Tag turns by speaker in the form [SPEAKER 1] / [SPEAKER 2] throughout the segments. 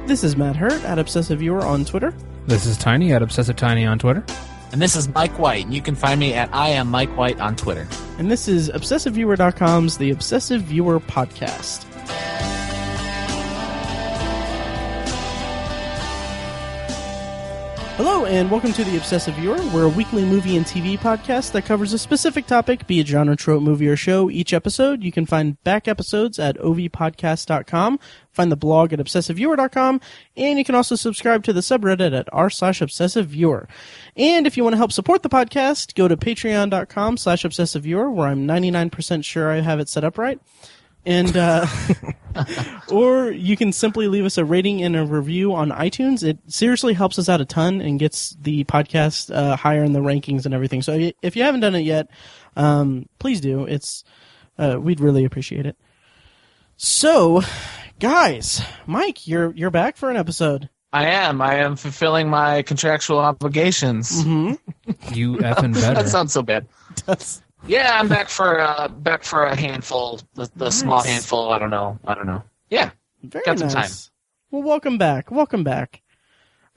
[SPEAKER 1] This is Matt Hurt at Obsessive Viewer on Twitter.
[SPEAKER 2] This is Tiny at Obsessive Tiny on Twitter.
[SPEAKER 3] And this is Mike White. You can find me at I am Mike White on Twitter.
[SPEAKER 1] And this is ObsessiveViewer.com's The Obsessive Viewer Podcast. Hello, and welcome to The Obsessive Viewer. We're a weekly movie and TV podcast that covers a specific topic, be it genre, trope, movie, or show. Each episode, you can find back episodes at ovpodcast.com, find the blog at obsessiveviewer.com, and you can also subscribe to the subreddit at r/obsessiveviewer. And if you want to help support the podcast, go to patreon.com/obsessiveviewer, where I'm 99% sure I have it set up right. And, or you can simply leave us a rating and a review on iTunes. It seriously helps us out a ton and gets the podcast higher in the rankings and everything. So if you haven't done it yet, please do. We'd really appreciate it. So, guys, Mike, you're back for an episode.
[SPEAKER 3] I am fulfilling my contractual obligations.
[SPEAKER 1] Mm-hmm.
[SPEAKER 2] You effing better.
[SPEAKER 3] That sounds so bad. Yeah, I'm back for a handful, the nice. Small handful. I don't know. Yeah,
[SPEAKER 1] very
[SPEAKER 3] got some
[SPEAKER 1] nice.
[SPEAKER 3] time.
[SPEAKER 1] Well, welcome back.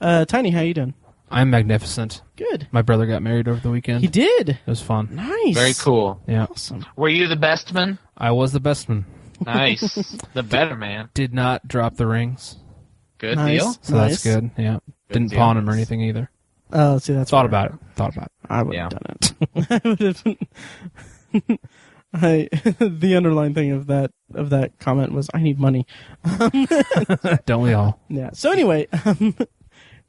[SPEAKER 1] Tiny, how you doing?
[SPEAKER 2] I'm magnificent.
[SPEAKER 1] Good.
[SPEAKER 2] My brother got married over the weekend.
[SPEAKER 1] He did.
[SPEAKER 2] It was fun.
[SPEAKER 1] Nice.
[SPEAKER 3] Very cool.
[SPEAKER 2] Yeah.
[SPEAKER 1] Awesome.
[SPEAKER 3] Were you the best man?
[SPEAKER 2] I was the best man.
[SPEAKER 3] Nice. The better man.
[SPEAKER 2] Did not drop the rings.
[SPEAKER 3] Good
[SPEAKER 1] nice.
[SPEAKER 3] deal.
[SPEAKER 2] So that's good. Yeah. Didn't pawn him or anything either.
[SPEAKER 1] Oh, see, that's
[SPEAKER 2] Thought about it.
[SPEAKER 1] I would have done it. I would have. The underlying thing of that comment was, I need money.
[SPEAKER 2] Don't we all?
[SPEAKER 1] Yeah. So anyway,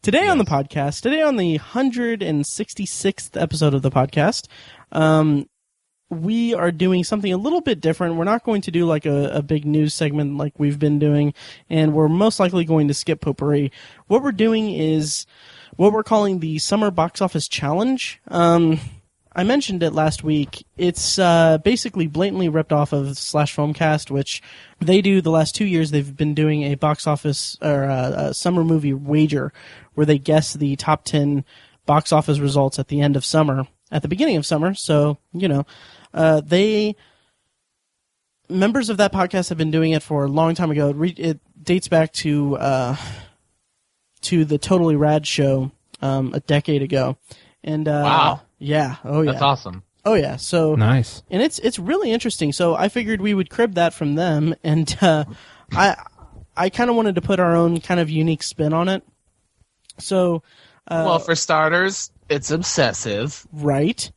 [SPEAKER 1] today on the podcast, today on the 166th episode of the podcast, we are doing something a little bit different. We're not going to do like a big news segment like we've been doing, and we're most likely going to skip potpourri. What we're doing is what we're calling the Summer Box Office Challenge. I mentioned it last week. It's basically blatantly ripped off of Slash Filmcast, which they do the last 2 years. They've been doing a box office or a summer movie wager where they guess the top 10 box office results at the end of summer, at the beginning of summer. So, members of that podcast have been doing it for a long time ago. It dates back to the Totally Rad show a decade ago. And
[SPEAKER 3] wow.
[SPEAKER 1] Yeah. Oh, yeah.
[SPEAKER 3] That's awesome.
[SPEAKER 1] Oh, yeah. So
[SPEAKER 2] nice.
[SPEAKER 1] And it's really interesting. So I figured we would crib that from them, and I kind of wanted to put our own kind of unique spin on it. So,
[SPEAKER 3] well, for starters, it's obsessive,
[SPEAKER 1] right?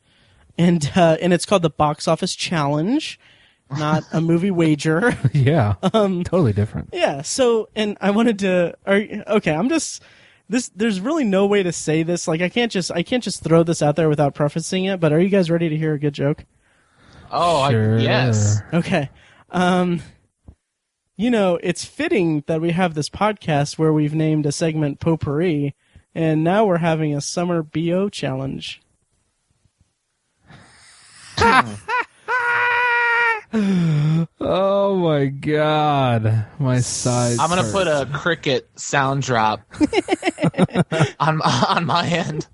[SPEAKER 1] And it's called the Box Office Challenge, not a movie wager.
[SPEAKER 2] Yeah. Totally different.
[SPEAKER 1] Yeah. So, and I wanted to. I'm just. There's really no way to say this. Like, I can't just throw this out there without prefacing it. But are you guys ready to hear a good joke?
[SPEAKER 3] Oh,
[SPEAKER 2] sure.
[SPEAKER 3] Yes.
[SPEAKER 1] Okay. It's fitting that we have this podcast where we've named a segment Potpourri, and now we're having a summer BO challenge.
[SPEAKER 2] Oh my god, my sides.
[SPEAKER 3] I'm gonna put a cricket sound drop on my end.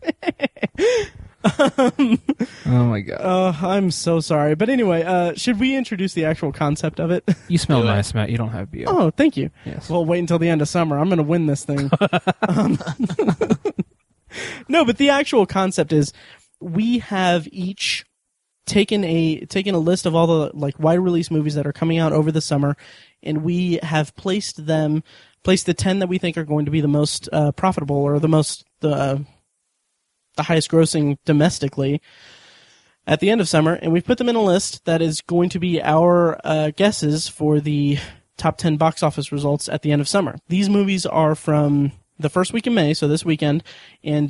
[SPEAKER 2] Oh my god.
[SPEAKER 1] I'm so sorry, but anyway, should we introduce the actual concept of it?
[SPEAKER 2] You smell nice, Matt. You don't have BO.
[SPEAKER 1] Oh, thank you.
[SPEAKER 2] Yes.
[SPEAKER 1] Well, wait until the end of summer. I'm gonna win this thing. No, but the actual concept is we have each taken a list of all the like wide release movies that are coming out over the summer, and we have placed the 10 that we think are going to be the most profitable or the highest grossing domestically at the end of summer, and we've put them in a list that is going to be our guesses for the top 10 box office results at the end of summer. These movies are from the first week in May, so this weekend, and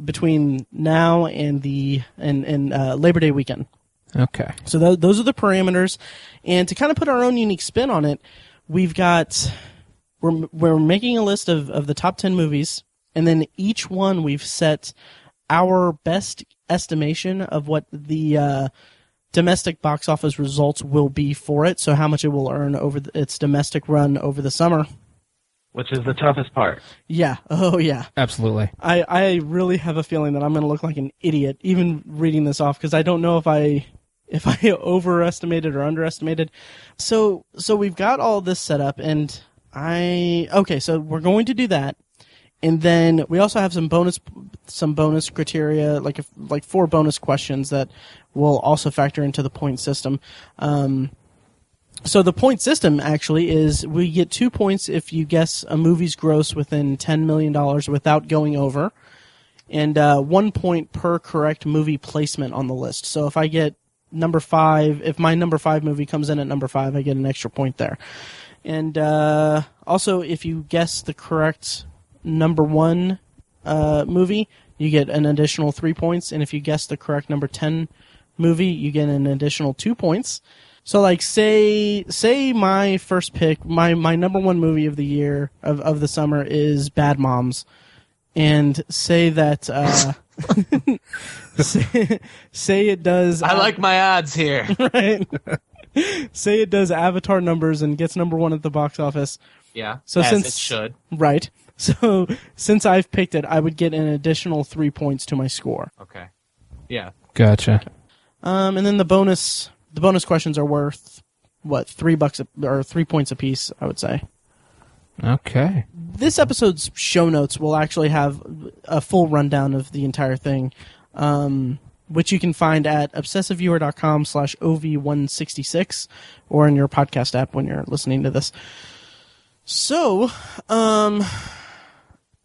[SPEAKER 1] between now and Labor Day weekend.
[SPEAKER 2] Okay.
[SPEAKER 1] So those are the parameters, and to kind of put our own unique spin on it, we're making a list of the top 10 movies, and then each one we've set our best estimation of what the domestic box office results will be for it. So how much it will earn over its domestic run over the summer.
[SPEAKER 4] Which is the toughest part.
[SPEAKER 1] Yeah. Oh, yeah.
[SPEAKER 2] Absolutely.
[SPEAKER 1] I really have a feeling that I'm going to look like an idiot even reading this off, because I don't know if I overestimated or underestimated. So we've got all this set up, and Okay, so we're going to do that. And then we also have some bonus criteria, like 4 bonus questions that will also factor into the point system. So the point system actually is we get 2 points if you guess a movie's gross within $10 million without going over, and 1 point per correct movie placement on the list. So if I get number 5, if my number 5 movie comes in at number 5, I get an extra point there. And also, if you guess the correct number 1 movie, you get an additional 3 points. And if you guess the correct number 10 movie, you get an additional 2 points. So, like, say my first pick, my number 1 movie of the year, of the summer, is Bad Moms. And say that, say it does...
[SPEAKER 3] I like my odds here.
[SPEAKER 1] Right? Say it does Avatar numbers and gets number 1 at the box office.
[SPEAKER 3] Yeah,
[SPEAKER 1] so
[SPEAKER 3] as
[SPEAKER 1] since,
[SPEAKER 3] it should.
[SPEAKER 1] Right. So, since I've picked it, I would get an additional 3 points to my score.
[SPEAKER 3] Okay. Yeah.
[SPEAKER 2] Gotcha.
[SPEAKER 1] And then the bonus questions are worth, what, $3 or 3 points apiece, I would say.
[SPEAKER 2] Okay.
[SPEAKER 1] This episode's show notes will actually have a full rundown of the entire thing, which you can find at obsessiveviewer.com/OV166 or in your podcast app when you're listening to this. So,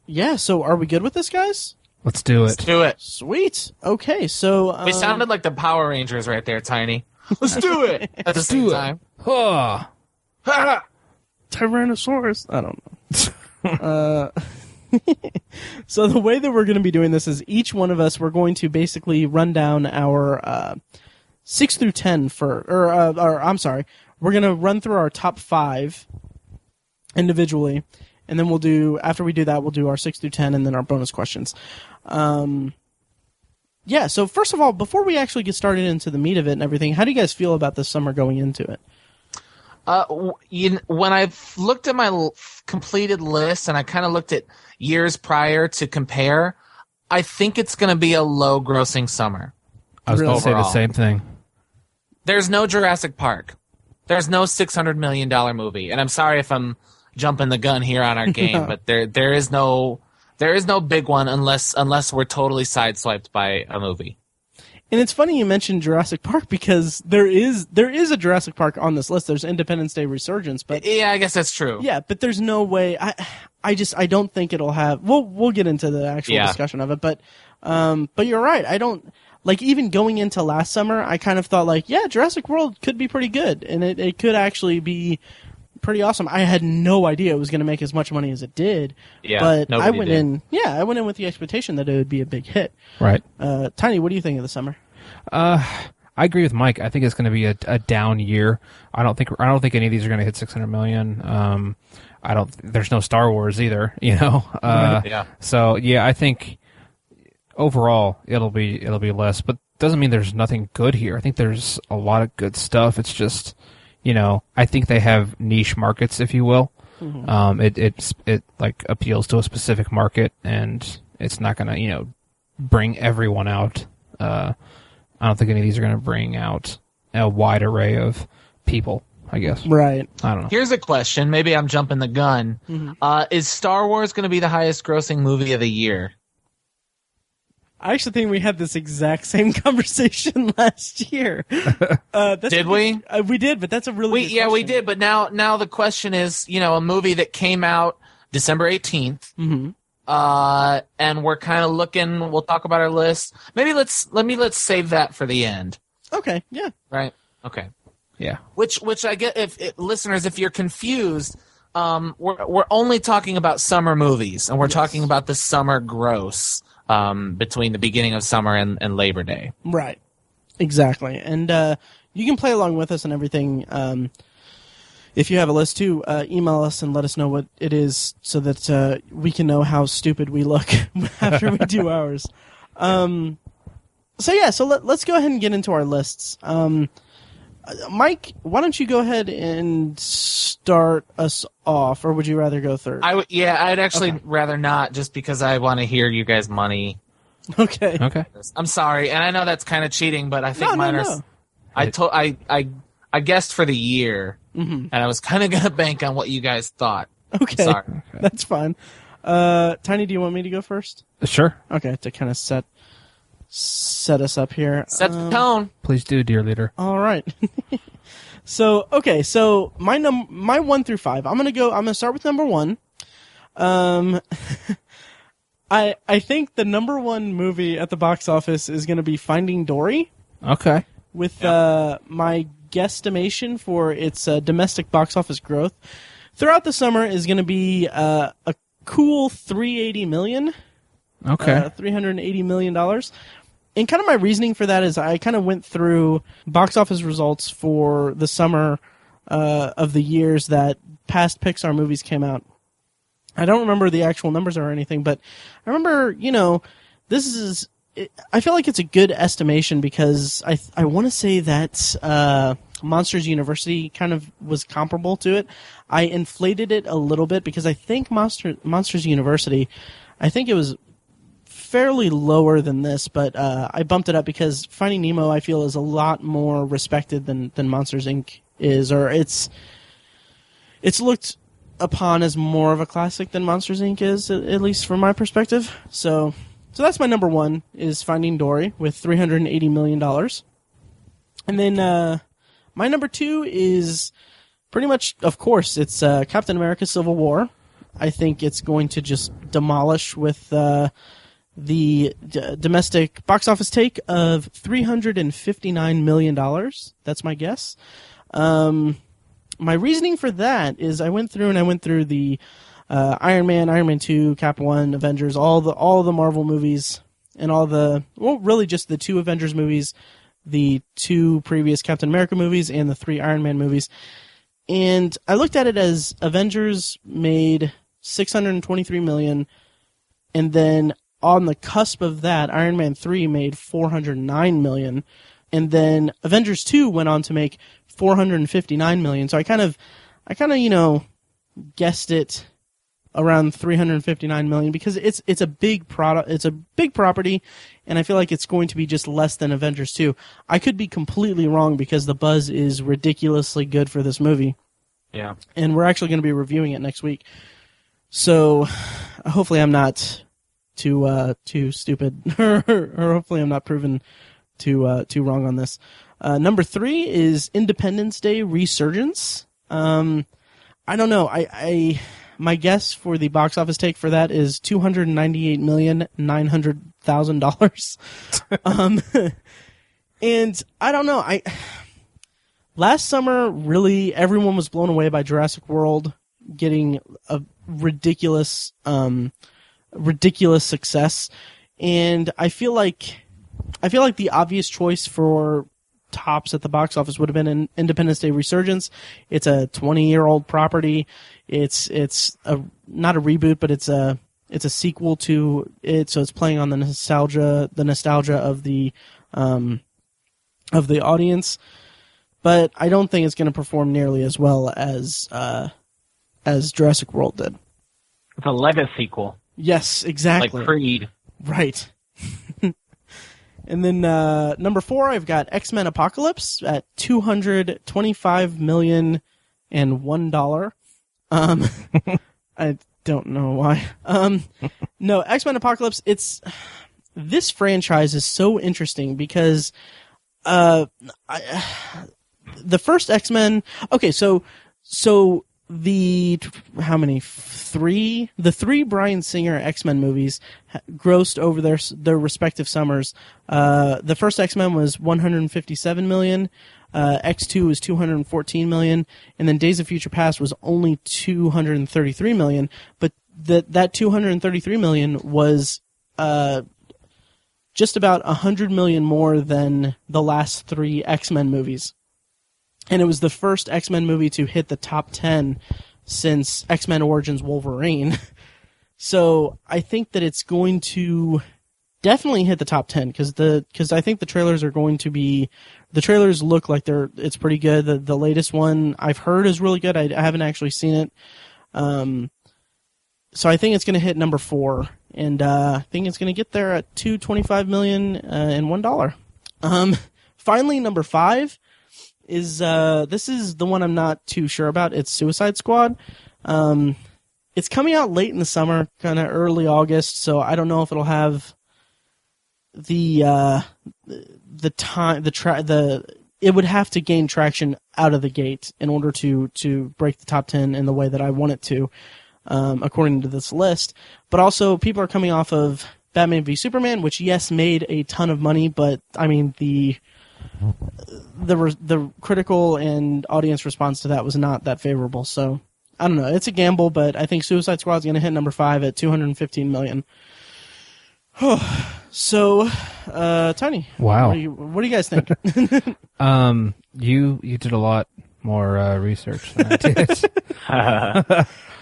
[SPEAKER 1] yeah, so are we good with this, guys?
[SPEAKER 2] Let's do it.
[SPEAKER 3] Let's do it.
[SPEAKER 1] Sweet. Okay, so...
[SPEAKER 3] We sounded like the Power Rangers right there, Tiny. Let's do it! At the same time.
[SPEAKER 2] Oh.
[SPEAKER 3] Ha!
[SPEAKER 1] Tyrannosaurus. I don't know. So the way that we're going to be doing this is each one of us, we're going to basically run down our 6 through 10 I'm sorry, we're going to run through our top 5 individually, and then after we do that, we'll do our 6 through 10 and then our bonus questions. Yeah, so first of all, before we actually get started into the meat of it and everything, how do you guys feel about this summer going into it?
[SPEAKER 3] When I've looked at my completed list and I kind of looked at years prior to compare, I think it's going to be a low-grossing summer.
[SPEAKER 2] I was going to say the same thing.
[SPEAKER 3] There's no Jurassic Park. There's no $600 million movie. And I'm sorry if I'm jumping the gun here on our game, but there is no big one unless we're totally sideswiped by a movie.
[SPEAKER 1] And it's funny you mentioned Jurassic Park because there is a Jurassic Park on this list. There's Independence Day Resurgence, but
[SPEAKER 3] yeah, I guess that's true.
[SPEAKER 1] Yeah, but there's no way. I don't think it'll have. We'll get into the actual discussion of it, but you're right. I don't like even going into last summer. I kind of thought like, yeah, Jurassic World could be pretty good, and it could actually be pretty awesome. I had no idea it was going to make as much money as it did.
[SPEAKER 3] Yeah,
[SPEAKER 1] but I went in with the expectation that it would be a big hit.
[SPEAKER 2] Right.
[SPEAKER 1] Tiny, what do you think of the summer?
[SPEAKER 2] I agree with Mike. I think it's going to be a down year. I don't think any of these are going to hit 600 million. There's no Star Wars either, you know.
[SPEAKER 3] Yeah.
[SPEAKER 2] So yeah, I think overall it'll be less, but doesn't mean there's nothing good here. I think there's a lot of good stuff. It's just, you know, I think they have niche markets, if you will. Mm-hmm. It like appeals to a specific market, and it's not going to, you know, bring everyone out. I don't think any of these are going to bring out a wide array of people, I guess.
[SPEAKER 1] Right.
[SPEAKER 2] I don't know.
[SPEAKER 3] Here's a question. Maybe I'm jumping the gun. Mm-hmm. Is Star Wars going to be the highest grossing movie of the year?
[SPEAKER 1] I actually think we had this exact same conversation last year.
[SPEAKER 3] Did we?
[SPEAKER 1] We did, but that's a really good question.
[SPEAKER 3] We did, but now the question is, you know, a movie that came out December 18th,
[SPEAKER 1] mm-hmm.
[SPEAKER 3] And we're kind of looking, we'll talk about our list. Maybe let's save that for the end.
[SPEAKER 1] Okay, yeah.
[SPEAKER 3] Right? Okay.
[SPEAKER 2] Yeah.
[SPEAKER 3] Which I get, listeners, if you're confused, we're only talking about summer movies, and we're talking about the summer gross. Between the beginning of summer and Labor Day.
[SPEAKER 1] Right. Exactly. And you can play along with us and everything. If you have a list too, email us and let us know what it is so that we can know how stupid we look after we do ours. So let's go ahead and get into our lists. Mike, why don't you go ahead and start us off, or would you rather go third?
[SPEAKER 3] I'd actually rather not, just because I want to hear you guys' money.
[SPEAKER 1] Okay.
[SPEAKER 3] I'm sorry, and I know that's kind of cheating, but I think mine are.
[SPEAKER 1] No.
[SPEAKER 3] I guessed for the year,
[SPEAKER 1] mm-hmm.
[SPEAKER 3] and I was kind of gonna bank on what you guys thought.
[SPEAKER 1] Okay,
[SPEAKER 3] Sorry.
[SPEAKER 1] that's fine. Tiny, do you want me to go first?
[SPEAKER 2] Sure.
[SPEAKER 1] Okay, to kind of set us up here.
[SPEAKER 3] Set the tone.
[SPEAKER 2] Please do, dear leader.
[SPEAKER 1] All right. So my 1 through 5. I'm gonna start with number 1. I think the number 1 movie at the box office is gonna be Finding Dory,
[SPEAKER 2] Okay.
[SPEAKER 1] with my guesstimation for its domestic box office growth throughout the summer is gonna be a cool $380 million.
[SPEAKER 2] Okay.
[SPEAKER 1] $380 million. And kind of my reasoning for that is I kind of went through box office results for the summer of the years that past Pixar movies came out. I don't remember the actual numbers or anything, but I remember, I feel like it's a good estimation because I want to say that Monsters University kind of was comparable to it. I inflated it a little bit because I think Monsters University, I think it was fairly lower than this, but I bumped it up because Finding Nemo I feel is a lot more respected than Monsters Inc. is, or it's looked upon as more of a classic than Monsters Inc. is, at least from my perspective. So that's my number 1 is Finding Dory with $380 million. And then my number 2 is pretty much, of course, it's Captain America Civil War. I think it's going to just demolish with the domestic box office take of $359 million. That's my guess. My reasoning for that is I went through the Iron Man, Iron Man 2, Cap 1, Avengers, all the Marvel movies, and really just the 2 Avengers movies, the 2 previous Captain America movies, and the 3 Iron Man movies. And I looked at it as Avengers made $623 million, and then on the cusp of that, Iron Man 3 made $409 million, and then Avengers 2 went on to make $459 million. So I kind of guessed it around $359 million because it's a big product, it's a big property, and I feel like it's going to be just less than Avengers 2. I could be completely wrong because the buzz is ridiculously good for this movie.
[SPEAKER 3] Yeah.
[SPEAKER 1] And we're actually going to be reviewing it next week. So hopefully I'm not too stupid, or hopefully I'm not proven too wrong on this. Number 3 is Independence Day Resurgence. I don't know. My guess for the box office take for that is $298,900,000. And I don't know. Last summer, really, everyone was blown away by Jurassic World getting a ridiculous success, and I feel like the obvious choice for tops at the box office would have been an Independence Day Resurgence. It's a 20-year-old property. It's not a reboot, but it's a sequel to it. So it's playing on the nostalgia of the audience. But I don't think it's going to perform nearly as well as Jurassic World did.
[SPEAKER 4] It's a Lego sequel.
[SPEAKER 1] Yes, exactly.
[SPEAKER 4] Like Creed.
[SPEAKER 1] Right. And then number 4, I've got X-Men Apocalypse at $225,001. I don't know why. No, X-Men Apocalypse. This franchise is so interesting because the first X-Men. Okay, so the three Bryan Singer X-Men movies grossed over their respective summers. The first X-Men was $157 million, X2 was $214 million, and then Days of Future Past was only $233 million. But that $233 million was just about $100 million more than the last 3 X-Men movies. And it was the first X-Men movie to hit the top 10 since X-Men Origins Wolverine. So I think that it's going to definitely hit the top 10 because I think the trailers look like it's pretty good. The latest one I've heard is really good. I haven't actually seen it. So I think it's going to hit number 4, and I think it's going to get there at $225,001. Finally, number 5 is this is the one I'm not too sure about. It's Suicide Squad. It's coming out late in the summer, kind of early August, so I don't know if it'll have the time, it would have to gain traction out of the gate in order to break the top 10 in the way that I want it to, according to this list. But also, people are coming off of Batman v Superman, which yes made a ton of money, but I mean the critical and audience response to that was not that favorable. So I don't know. It's a gamble, but I think Suicide Squad is going to hit number 5 at $215 million. So, Tony.
[SPEAKER 2] Wow.
[SPEAKER 1] What do you guys think?
[SPEAKER 2] You did a lot more research than I did.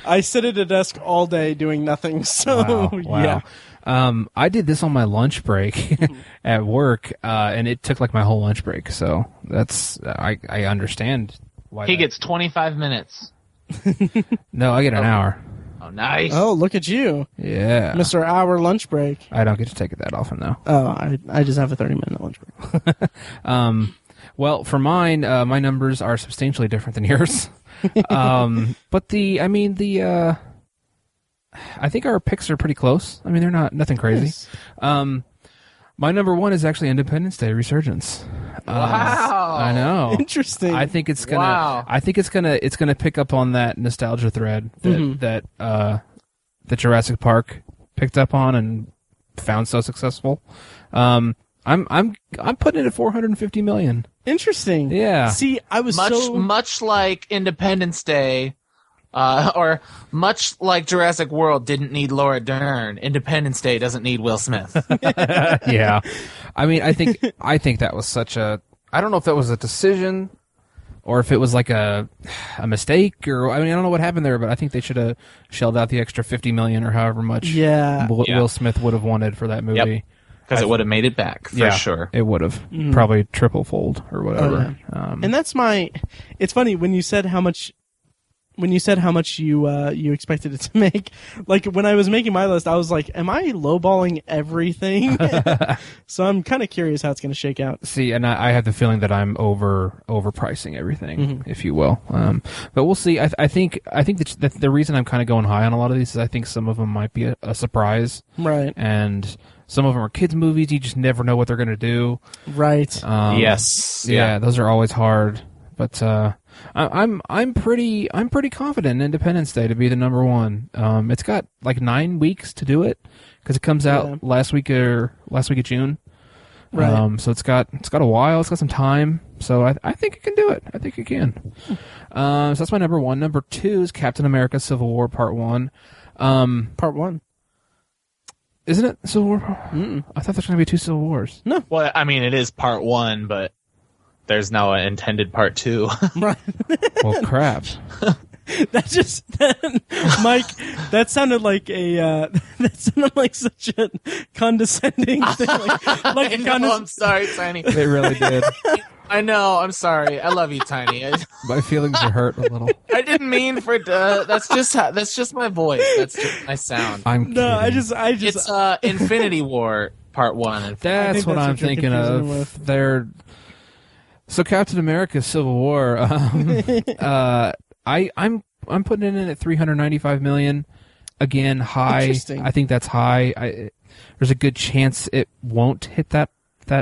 [SPEAKER 1] I sit at a desk all day doing nothing. So
[SPEAKER 2] Wow.
[SPEAKER 1] yeah.
[SPEAKER 2] I did this on my lunch break at work, and it took like my whole lunch break. So that's I understand why
[SPEAKER 3] He gets 25 minutes.
[SPEAKER 2] No, I get an hour.
[SPEAKER 3] Oh, nice.
[SPEAKER 1] Oh, look at you,
[SPEAKER 2] Yeah,
[SPEAKER 1] Mr. Hour lunch break.
[SPEAKER 2] I don't get to take it that often though.
[SPEAKER 1] Oh, I just have a 30-minute lunch break.
[SPEAKER 2] Well, for mine, my numbers are substantially different than yours. But I think our picks are pretty close. I mean, they're nothing crazy.
[SPEAKER 1] Nice.
[SPEAKER 2] My number 1 is actually Independence Day Resurgence.
[SPEAKER 3] Wow.
[SPEAKER 2] I know.
[SPEAKER 1] Interesting.
[SPEAKER 2] I think it's gonna.
[SPEAKER 3] Wow.
[SPEAKER 2] I think it's gonna pick up on that nostalgia thread that that Jurassic Park picked up on and found so successful. I'm putting it at $450 million.
[SPEAKER 1] Interesting.
[SPEAKER 2] Yeah.
[SPEAKER 1] See, I was
[SPEAKER 3] much like Independence Day, or much like Jurassic World didn't need Laura Dern. Independence Day doesn't need Will Smith.
[SPEAKER 2] Yeah. I mean, I think that was such a. I don't know if that was a decision or if it was like a mistake, or I mean, I don't know what happened there, but I think they should have shelled out the extra $50 million or however much Will Smith would have wanted for that movie.
[SPEAKER 3] Yep. Because it would have made it back, for sure.
[SPEAKER 2] It would have. Probably triple-fold or whatever.
[SPEAKER 1] Oh, yeah. And that's it's funny, when you said how much you expected it to make, like when I was making my list, I was like, am I lowballing everything? So I'm kind of curious how it's going to shake out.
[SPEAKER 2] See, and I have the feeling that I'm overpricing everything, if you will. But we'll see. I think that the reason I'm kind of going high on a lot of these is I think some of them might be a surprise.
[SPEAKER 1] Right.
[SPEAKER 2] And some of them are kids' movies. You just never know what they're going to do.
[SPEAKER 1] Right.
[SPEAKER 3] Yes.
[SPEAKER 2] Yeah, those are always hard. But I'm pretty confident in Independence Day to be the number 1. It's got like 9 weeks to do it because it comes out last week of June.
[SPEAKER 1] Right.
[SPEAKER 2] So it's got a while. It's got some time. So I think it can do it. I think it can. So that's my number 1. Number 2 is Captain America: Civil War Part 1.
[SPEAKER 1] Part 1.
[SPEAKER 2] Isn't it Civil War? I thought there's going to be 2 Civil Wars.
[SPEAKER 1] No.
[SPEAKER 3] Well, I mean, it is Part 1, but there's now an intended Part 2.
[SPEAKER 1] Right.
[SPEAKER 2] Well, crap.
[SPEAKER 1] Mike, that sounded like such a condescending thing.
[SPEAKER 3] I'm sorry, Tiny.
[SPEAKER 2] It really did.
[SPEAKER 3] I know. I'm sorry. I love you, Tiny.
[SPEAKER 2] My feelings are hurt a little.
[SPEAKER 3] I didn't mean for that's just my voice. That's just my sound.
[SPEAKER 2] I'm kidding.
[SPEAKER 1] I just
[SPEAKER 3] It's Infinity War Part 1.
[SPEAKER 2] That's what I'm thinking of. So Captain America: Civil War. I'm putting it in at $395 million. Again, high.
[SPEAKER 1] Interesting.
[SPEAKER 2] I think that's high. There's a good chance it won't hit that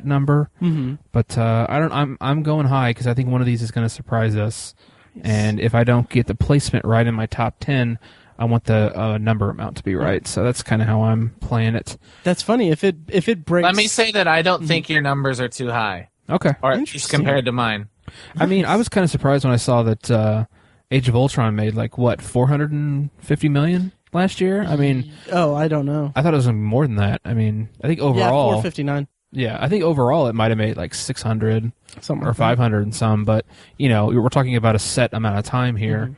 [SPEAKER 2] number. Mm-hmm. But I'm going high because I think one of these is going to surprise us. Yes. And if I don't get the placement right in my top 10, I want the number amount to be right. So that's kind of how I'm playing it.
[SPEAKER 1] That's funny. If it breaks.
[SPEAKER 3] Let me say that I don't think your numbers are too high.
[SPEAKER 2] Okay.
[SPEAKER 3] Or at least compared to mine.
[SPEAKER 2] I mean, I was kind of surprised when I saw that Age of Ultron made like what, $450 million last year. I mean,
[SPEAKER 1] I don't know.
[SPEAKER 2] I thought it was gonna be more than that. I mean, I think overall,
[SPEAKER 1] $459.
[SPEAKER 2] Yeah, I think overall it might have made like 600 or 500 and some. But we're talking about a set amount of time here,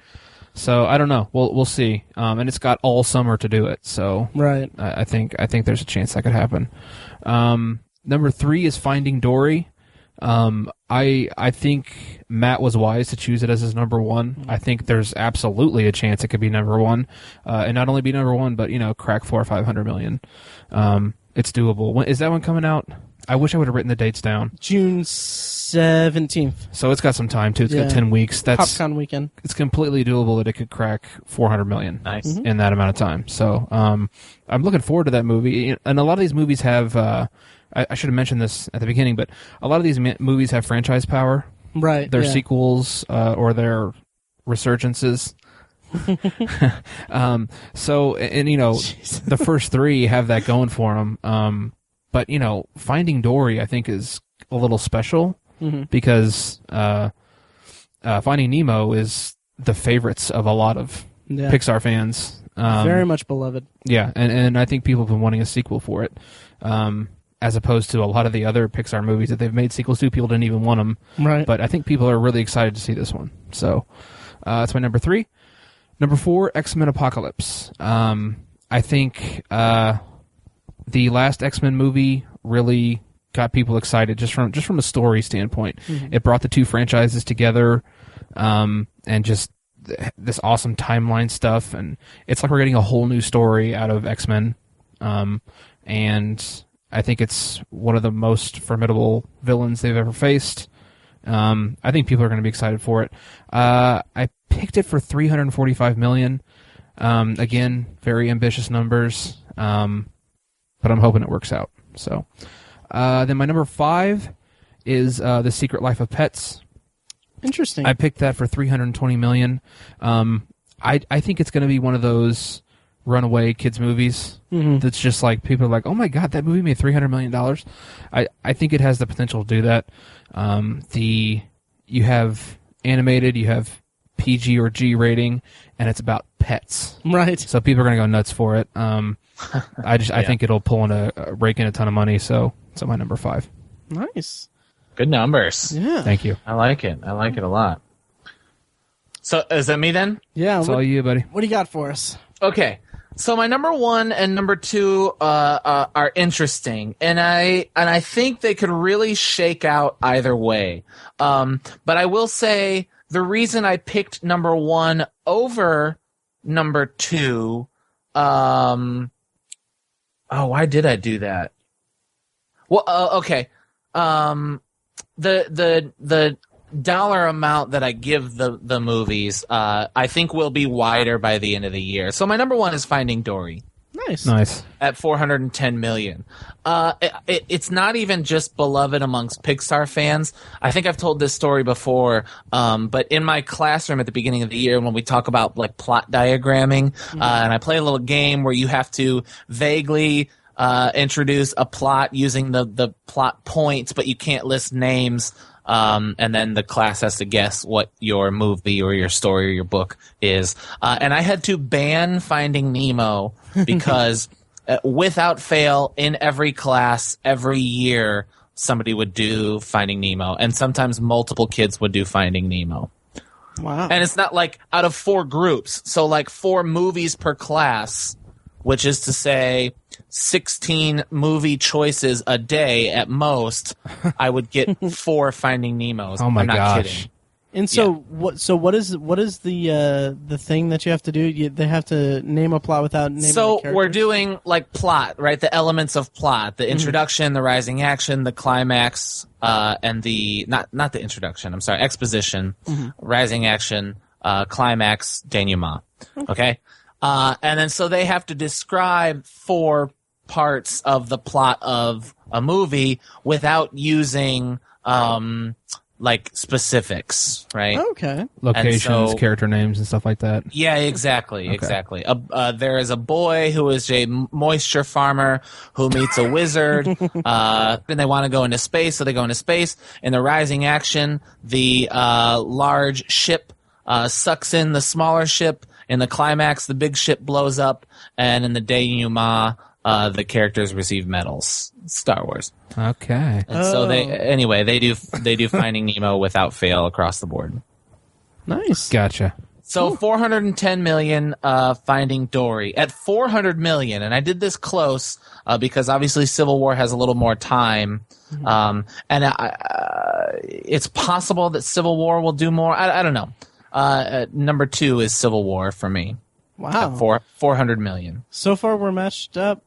[SPEAKER 2] so I don't know. We'll see. And it's got all summer to do it, so
[SPEAKER 1] right.
[SPEAKER 2] I think there's a chance that could happen. Number 3 is Finding Dory. I think Matt was wise to choose it as his number 1. I think there's absolutely a chance it could be number 1, and not only be number 1, but crack $400 or $500 million. It's doable. When is that one coming out? I wish I would have written the dates down.
[SPEAKER 1] June 17th.
[SPEAKER 2] So it's got some time too. It's got 10 weeks. That's
[SPEAKER 1] PopCon weekend.
[SPEAKER 2] It's completely doable that it could crack 400 million.
[SPEAKER 3] Nice.
[SPEAKER 2] In that amount of time. So I'm looking forward to that movie. And a lot of these movies have. I should have mentioned this at the beginning, but a lot of these movies have franchise power.
[SPEAKER 1] Right.
[SPEAKER 2] Their sequels or their resurgences. So the first three have that going for them. But Finding Dory I think is a little special because Finding Nemo is the favorites of a lot of Pixar fans.
[SPEAKER 1] Very much beloved.
[SPEAKER 2] Yeah, and I think people have been wanting a sequel for it. As opposed to a lot of the other Pixar movies that they've made sequels to, people didn't even want them.
[SPEAKER 1] Right.
[SPEAKER 2] But I think people are really excited to see this one. So that's my number 3. Number 4, X-Men Apocalypse. I think the last X-Men movie really got people excited just from a story standpoint. It brought the two franchises together, and just this awesome timeline stuff. And it's like we're getting a whole new story out of X-Men. And I think it's one of the most formidable villains they've ever faced. I think people are going to be excited for it. I picked it for $345 million. Again, very ambitious numbers, but I'm hoping it works out. So, then my number 5 is The Secret Life of Pets.
[SPEAKER 1] Interesting.
[SPEAKER 2] I picked that for $320 million. I think it's going to be one of those runaway kids movies that's just like people are like, oh my god, that movie made $300 million. I think it has the potential to do that. You have animated, you have PG or G rating, and it's about pets.
[SPEAKER 1] Right.
[SPEAKER 2] So people are going to go nuts for it. I think it'll pull in rake in a ton of money. So my number 5.
[SPEAKER 1] Nice.
[SPEAKER 3] Good numbers.
[SPEAKER 1] Yeah.
[SPEAKER 2] Thank you.
[SPEAKER 3] I like it. I like it a lot. So is that me then?
[SPEAKER 1] Yeah.
[SPEAKER 2] It's all you, buddy.
[SPEAKER 1] What do you got for us?
[SPEAKER 3] Okay. So my number 1 and number 2 are interesting, and I think they could really shake out either way. But I will say the reason I picked number 1 over number 2. Why did I do that? Well, okay. The dollar amount that I give the movies, I think will be wider by the end of the year. So my number 1 is Finding Dory.
[SPEAKER 2] Nice.
[SPEAKER 3] At $410 million. It's not even just beloved amongst Pixar fans. I think I've told this story before, but in my classroom at the beginning of the year when we talk about like plot diagramming, and I play a little game where you have to vaguely introduce a plot using the plot points, but you can't list names. And then the class has to guess what your movie or your story or your book is. And I had to ban Finding Nemo because without fail, in every class, every year, somebody would do Finding Nemo. And sometimes multiple kids would do Finding Nemo.
[SPEAKER 1] Wow.
[SPEAKER 3] And it's not like out of 4 groups. So like 4 movies per class, which is to say 16 movie choices a day at most, I would get 4 Finding Nemos.
[SPEAKER 2] Oh my
[SPEAKER 3] I'm not
[SPEAKER 2] gosh.
[SPEAKER 3] kidding.
[SPEAKER 1] And so what is the thing that you have to do? They have to name a plot without naming the
[SPEAKER 3] So
[SPEAKER 1] characters?
[SPEAKER 3] we're doing like plot, right? The elements of plot, the introduction, the rising action, the climax, and the not the introduction. I'm sorry, exposition, rising action, climax, denouement. Okay, and then so they have to describe 4 parts of the plot of a movie without using like specifics, right?
[SPEAKER 1] Okay.
[SPEAKER 2] Locations,
[SPEAKER 3] so-
[SPEAKER 2] character names, and stuff like that.
[SPEAKER 3] Yeah, exactly. There is a boy who is a moisture farmer who meets a wizard, and they want to go into space, so they go into space. In the rising action, the large ship sucks in the smaller ship. In the climax, the big ship blows up, and in the denouement, the characters receive medals. Star Wars.
[SPEAKER 2] Okay.
[SPEAKER 3] And so they do Finding Nemo without fail across the board.
[SPEAKER 1] Nice.
[SPEAKER 2] Gotcha.
[SPEAKER 3] So 410 million Finding Dory at 400 million, and I did this close because obviously Civil War has a little more time, and it's possible that Civil War will do more. I don't know. Number 2 is Civil War for me.
[SPEAKER 1] Wow.
[SPEAKER 3] At 400 million.
[SPEAKER 1] So far, we're matched up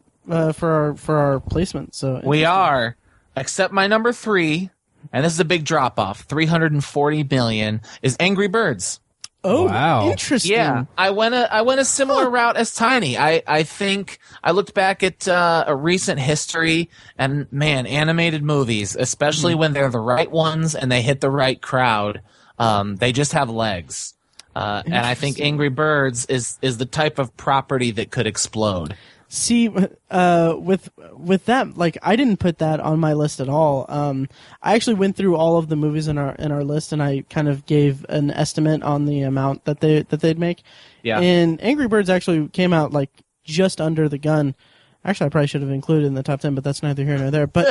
[SPEAKER 1] for our placement. So
[SPEAKER 3] We are. Except my number 3, and this is a big drop off, 340 million, is Angry Birds.
[SPEAKER 1] Oh,
[SPEAKER 2] wow.
[SPEAKER 1] Interesting.
[SPEAKER 3] Yeah, I went a similar route as Tiny. I think I looked back at a recent history, and man, animated movies, especially when they're the right ones and they hit the right crowd, they just have legs. And I think Angry Birds is the type of property that could explode.
[SPEAKER 1] See, with that, like, I didn't put that on my list at all. I actually went through all of the movies in our list, and I kind of gave an estimate on the amount that they'd make.
[SPEAKER 3] Yeah.
[SPEAKER 1] And Angry Birds actually came out like just under the gun. Actually, I probably should have included it in the top 10, but that's neither here nor there. But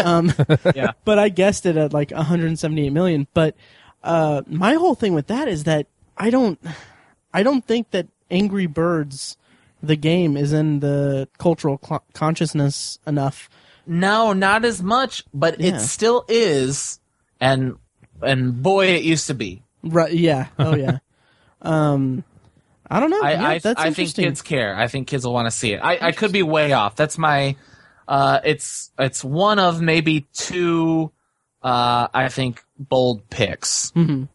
[SPEAKER 3] Yeah.
[SPEAKER 1] but I guessed it at like 178 million. But my whole thing with that is that I don't think that Angry Birds, the game, is in the cultural consciousness enough.
[SPEAKER 3] No, not as much, but it still is, and boy, it used to be.
[SPEAKER 1] Right? Yeah. Oh yeah. I don't know.
[SPEAKER 3] I
[SPEAKER 1] That's
[SPEAKER 3] think
[SPEAKER 1] interesting.
[SPEAKER 3] kids care. I think kids will want to see it. I could be way off. That's my. It's one of maybe 2. I think bold picks.
[SPEAKER 1] Mm-hmm.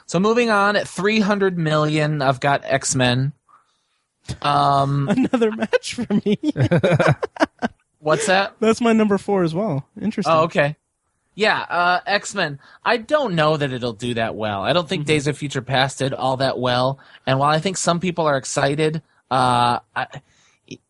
[SPEAKER 3] So moving on at 300 million, I've got X-Men.
[SPEAKER 1] Another match for me.
[SPEAKER 3] What's that?
[SPEAKER 1] That's my number 4 as well. Interesting.
[SPEAKER 3] Oh, okay. Yeah, X-Men. I don't know that it'll do that well. I don't think Days of Future Past did all that well. And while I think some people are excited,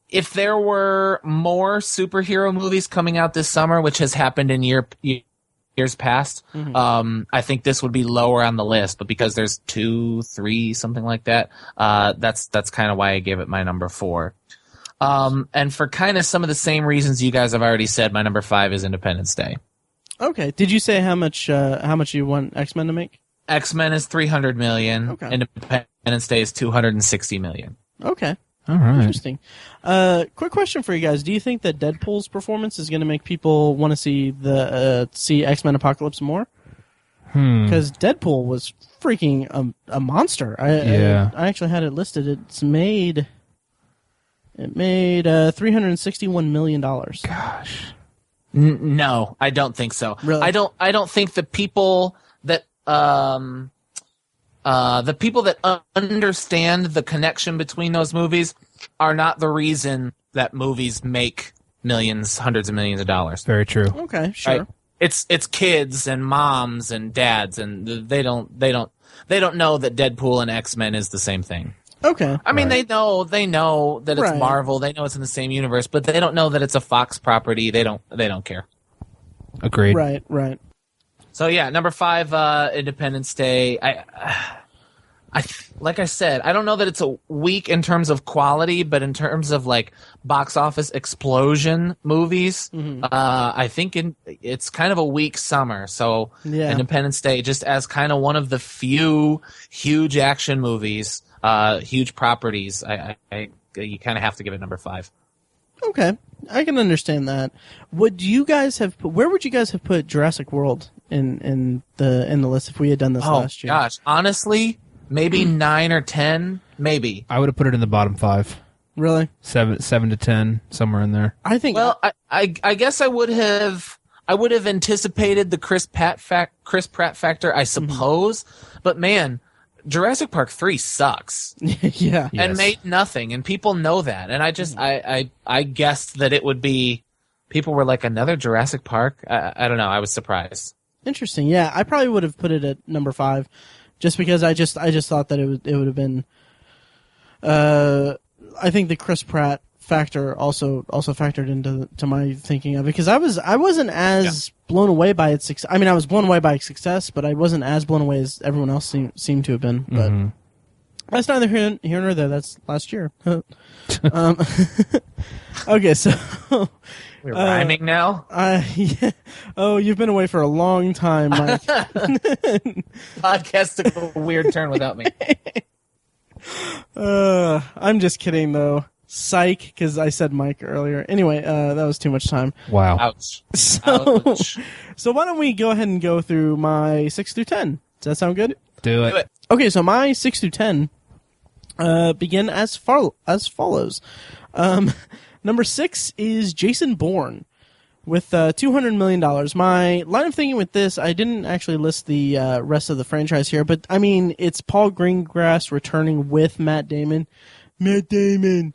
[SPEAKER 3] if there were more superhero movies coming out this summer, which has happened in years past, I think this would be lower on the list. But because there's 2, 3, something like that, that's kind of why I gave it my number 4. And for kind of some of the same reasons you guys have already said, my number 5 is Independence Day.
[SPEAKER 1] Okay. Did you say how much you want X-Men to make?
[SPEAKER 3] X-Men is 300 million.
[SPEAKER 1] Okay.
[SPEAKER 3] Independence Day is 260 million.
[SPEAKER 1] Okay.
[SPEAKER 2] All right.
[SPEAKER 1] Interesting. Quick question for you guys: do you think that Deadpool's performance is going to make people want to see X-Men Apocalypse more? Because Deadpool was freaking a monster. I actually had it listed. It made $361 million.
[SPEAKER 2] Gosh.
[SPEAKER 3] No, I don't think so.
[SPEAKER 1] Really?
[SPEAKER 3] I don't think the people that understand the connection between those movies are not the reason that movies make millions, hundreds of millions of dollars.
[SPEAKER 2] Very true.
[SPEAKER 1] Okay, sure.
[SPEAKER 3] Right? It's kids and moms and dads, and they don't know that Deadpool and X-Men is the same thing.
[SPEAKER 1] Okay.
[SPEAKER 3] I mean, they know that it's
[SPEAKER 1] Right.
[SPEAKER 3] Marvel. They know it's in the same universe, but they don't know that it's a Fox property. They don't care.
[SPEAKER 2] Agreed.
[SPEAKER 1] Right.
[SPEAKER 3] So yeah, number 5, Independence Day. I like I said, I don't know that it's a weak in terms of quality, but in terms of like box office explosion movies, I think it's kind of a weak summer. So
[SPEAKER 1] Yeah.
[SPEAKER 3] Independence Day, just as kind of one of the few huge action movies, huge properties, you kind of have to give it number 5.
[SPEAKER 1] Okay, I can understand that. Where would you guys have put Jurassic World in the list if we had done this last year?
[SPEAKER 3] Oh gosh, honestly, maybe 9 or 10, maybe.
[SPEAKER 2] I would have put it in the bottom 5.
[SPEAKER 1] Really?
[SPEAKER 2] 7 to 10, somewhere in there.
[SPEAKER 1] I think.
[SPEAKER 3] Well, I guess I would have anticipated the Chris Pratt factor, I suppose. But man, Jurassic Park 3 sucks.
[SPEAKER 1] Yeah.
[SPEAKER 2] Yes.
[SPEAKER 3] And made nothing, and people know that. And I just I guessed that it would be. People were like, another Jurassic Park. I don't know. I was surprised.
[SPEAKER 1] Interesting. Yeah, I probably would have put it at number 5, just because I just thought that it would have been. I think the Chris Pratt factor also factored into my thinking of it, because I wasn't as blown away by its success. I mean, I was blown away by its success, but I wasn't as blown away as everyone else seemed to have been. But that's neither here nor there. That's last year. Okay, so
[SPEAKER 3] We're rhyming now.
[SPEAKER 1] yeah. Oh, you've been away for a long time, Mike.
[SPEAKER 3] Podcast took a weird turn without me.
[SPEAKER 1] I'm just kidding, though. Psych, because I said Mike earlier. Anyway, that was too much time.
[SPEAKER 2] Wow.
[SPEAKER 3] Ouch.
[SPEAKER 1] So,
[SPEAKER 3] Ouch.
[SPEAKER 1] so why don't we go ahead and go through my 6 through 10? Does that sound good?
[SPEAKER 2] Do it.
[SPEAKER 3] Do it.
[SPEAKER 1] Okay, so my 6 through 10 begin as follows. Number 6 is Jason Bourne, with $200 million. My line of thinking with this, I didn't actually list the rest of the franchise here, but I mean, it's Paul Greengrass returning with Matt Damon. And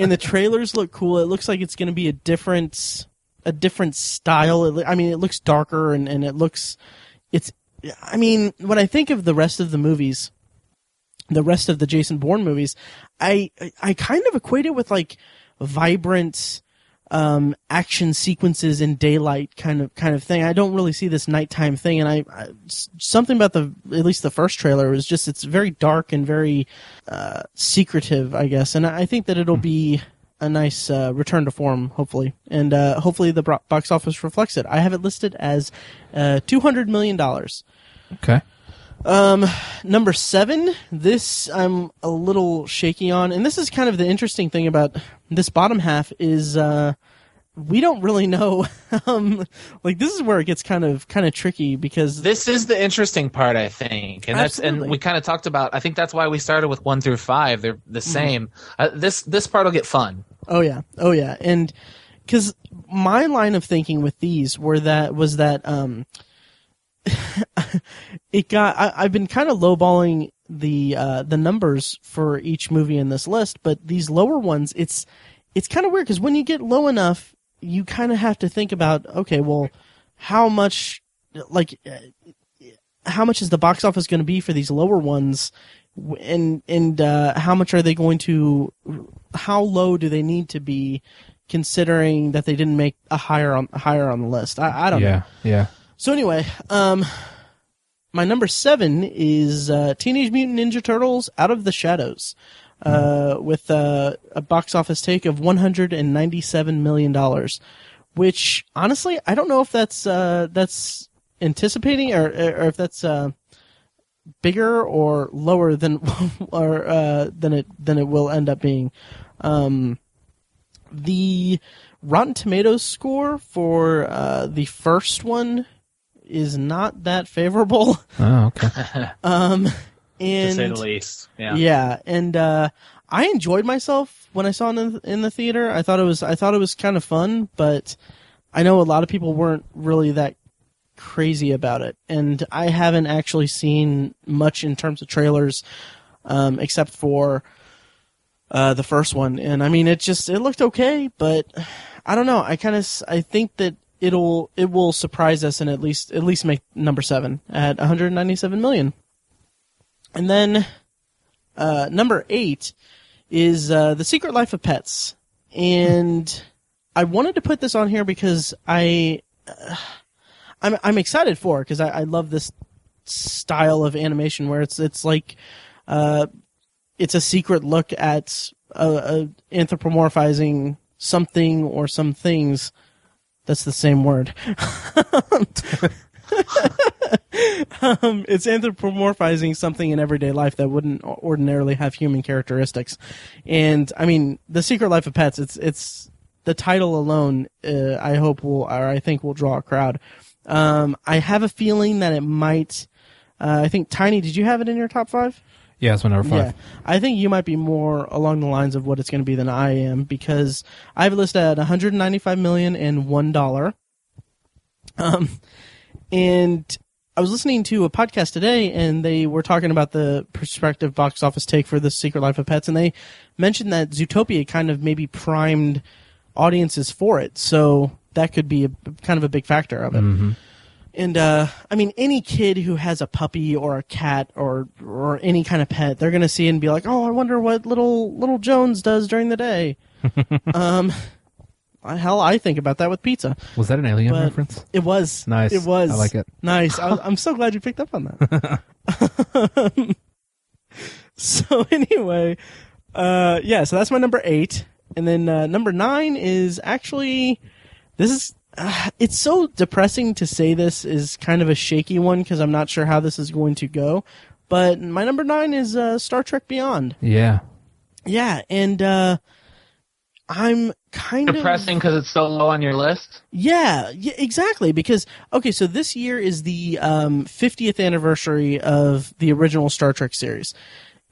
[SPEAKER 1] and the trailers look cool. It looks like it's going to be a different style. I mean, it looks darker and it looks. I mean, when I think of the rest of the movies, the rest of the Jason Bourne movies, I kind of equate it with like vibrant action sequences in daylight kind of thing. I don't really see this nighttime thing, and I something about at least the first trailer was just it's very dark and very secretive, I guess, and I think that it'll be a nice return to form, hopefully, and hopefully the box office reflects it. I have it listed as $200 million.
[SPEAKER 2] Okay.
[SPEAKER 1] Number 7, this I'm a little shaky on, and this is kind of the interesting thing about this bottom half is we don't really know. Like this is where it gets kind of tricky because
[SPEAKER 3] this is the interesting part, I think, and and we kind of talked about. I think that's why we started with 1 through 5. They're the same. This part will get fun.
[SPEAKER 1] Oh yeah, and because my line of thinking with these was that. I've been kind of lowballing the numbers for each movie in this list, but these lower ones, it's kind of weird because when you get low enough, you kind of have to think about, okay, well, how much is the box office going to be for these lower ones, and how much are they going to, how low do they need to be, considering that they didn't make a higher on the list? I don't know.
[SPEAKER 2] Yeah.
[SPEAKER 1] So anyway, my number 7 is Teenage Mutant Ninja Turtles: Out of the Shadows, with a box office take of $197 million, which honestly I don't know if that's anticipating or if that's bigger or lower than than it will end up being. The Rotten Tomatoes score for the first one is not that favorable.
[SPEAKER 2] Oh, okay.
[SPEAKER 1] And
[SPEAKER 4] to say the least. Yeah.
[SPEAKER 1] Yeah, and I enjoyed myself when I saw it in the theater. I thought it was kind of fun, but I know a lot of people weren't really that crazy about it, and I haven't actually seen much in terms of trailers, except for the first one. And I mean, it looked okay, but I don't know. I think that it will surprise us and at least make number 7 at 197 million. And then number 8 is The Secret Life of Pets. And I wanted to put this on here because I'm excited for it because I love this style of animation where it's like it's a secret look at anthropomorphizing something or some things. That's the same word. It's anthropomorphizing something in everyday life that wouldn't ordinarily have human characteristics. And I mean, The Secret Life of Pets, it's the title alone, I think will draw a crowd. I have a feeling that it might, I think, Tiny, did you have it in your top 5?
[SPEAKER 2] Yeah, it's my number 5.
[SPEAKER 1] Yeah, I think you might be more along the lines of what it's going to be than I am because I have it listed at $195,001. And I was listening to a podcast today, and they were talking about the prospective box office take for The Secret Life of Pets, and they mentioned that Zootopia kind of maybe primed audiences for it, so that could be kind of a big factor of it. Mm-hmm. And, I mean, any kid who has a puppy or a cat or any kind of pet, they're going to see it and be like, oh, I wonder what little Jones does during the day. Hell, I think about that with pizza.
[SPEAKER 2] Was that an Alien reference?
[SPEAKER 1] It was.
[SPEAKER 2] Nice.
[SPEAKER 1] It was.
[SPEAKER 2] I like it.
[SPEAKER 1] Nice. I'm so glad you picked up on that. So anyway, so that's my number 8. And then number 9 is actually, this is, it's so depressing to say this is kind of a shaky one because I'm not sure how this is going to go. But my number 9 is Star Trek Beyond.
[SPEAKER 2] Yeah.
[SPEAKER 1] Yeah, and I'm kind of
[SPEAKER 3] depressing because it's so low on your list.
[SPEAKER 1] Yeah, exactly. Because okay, so this year is the 50th anniversary of the original Star Trek series,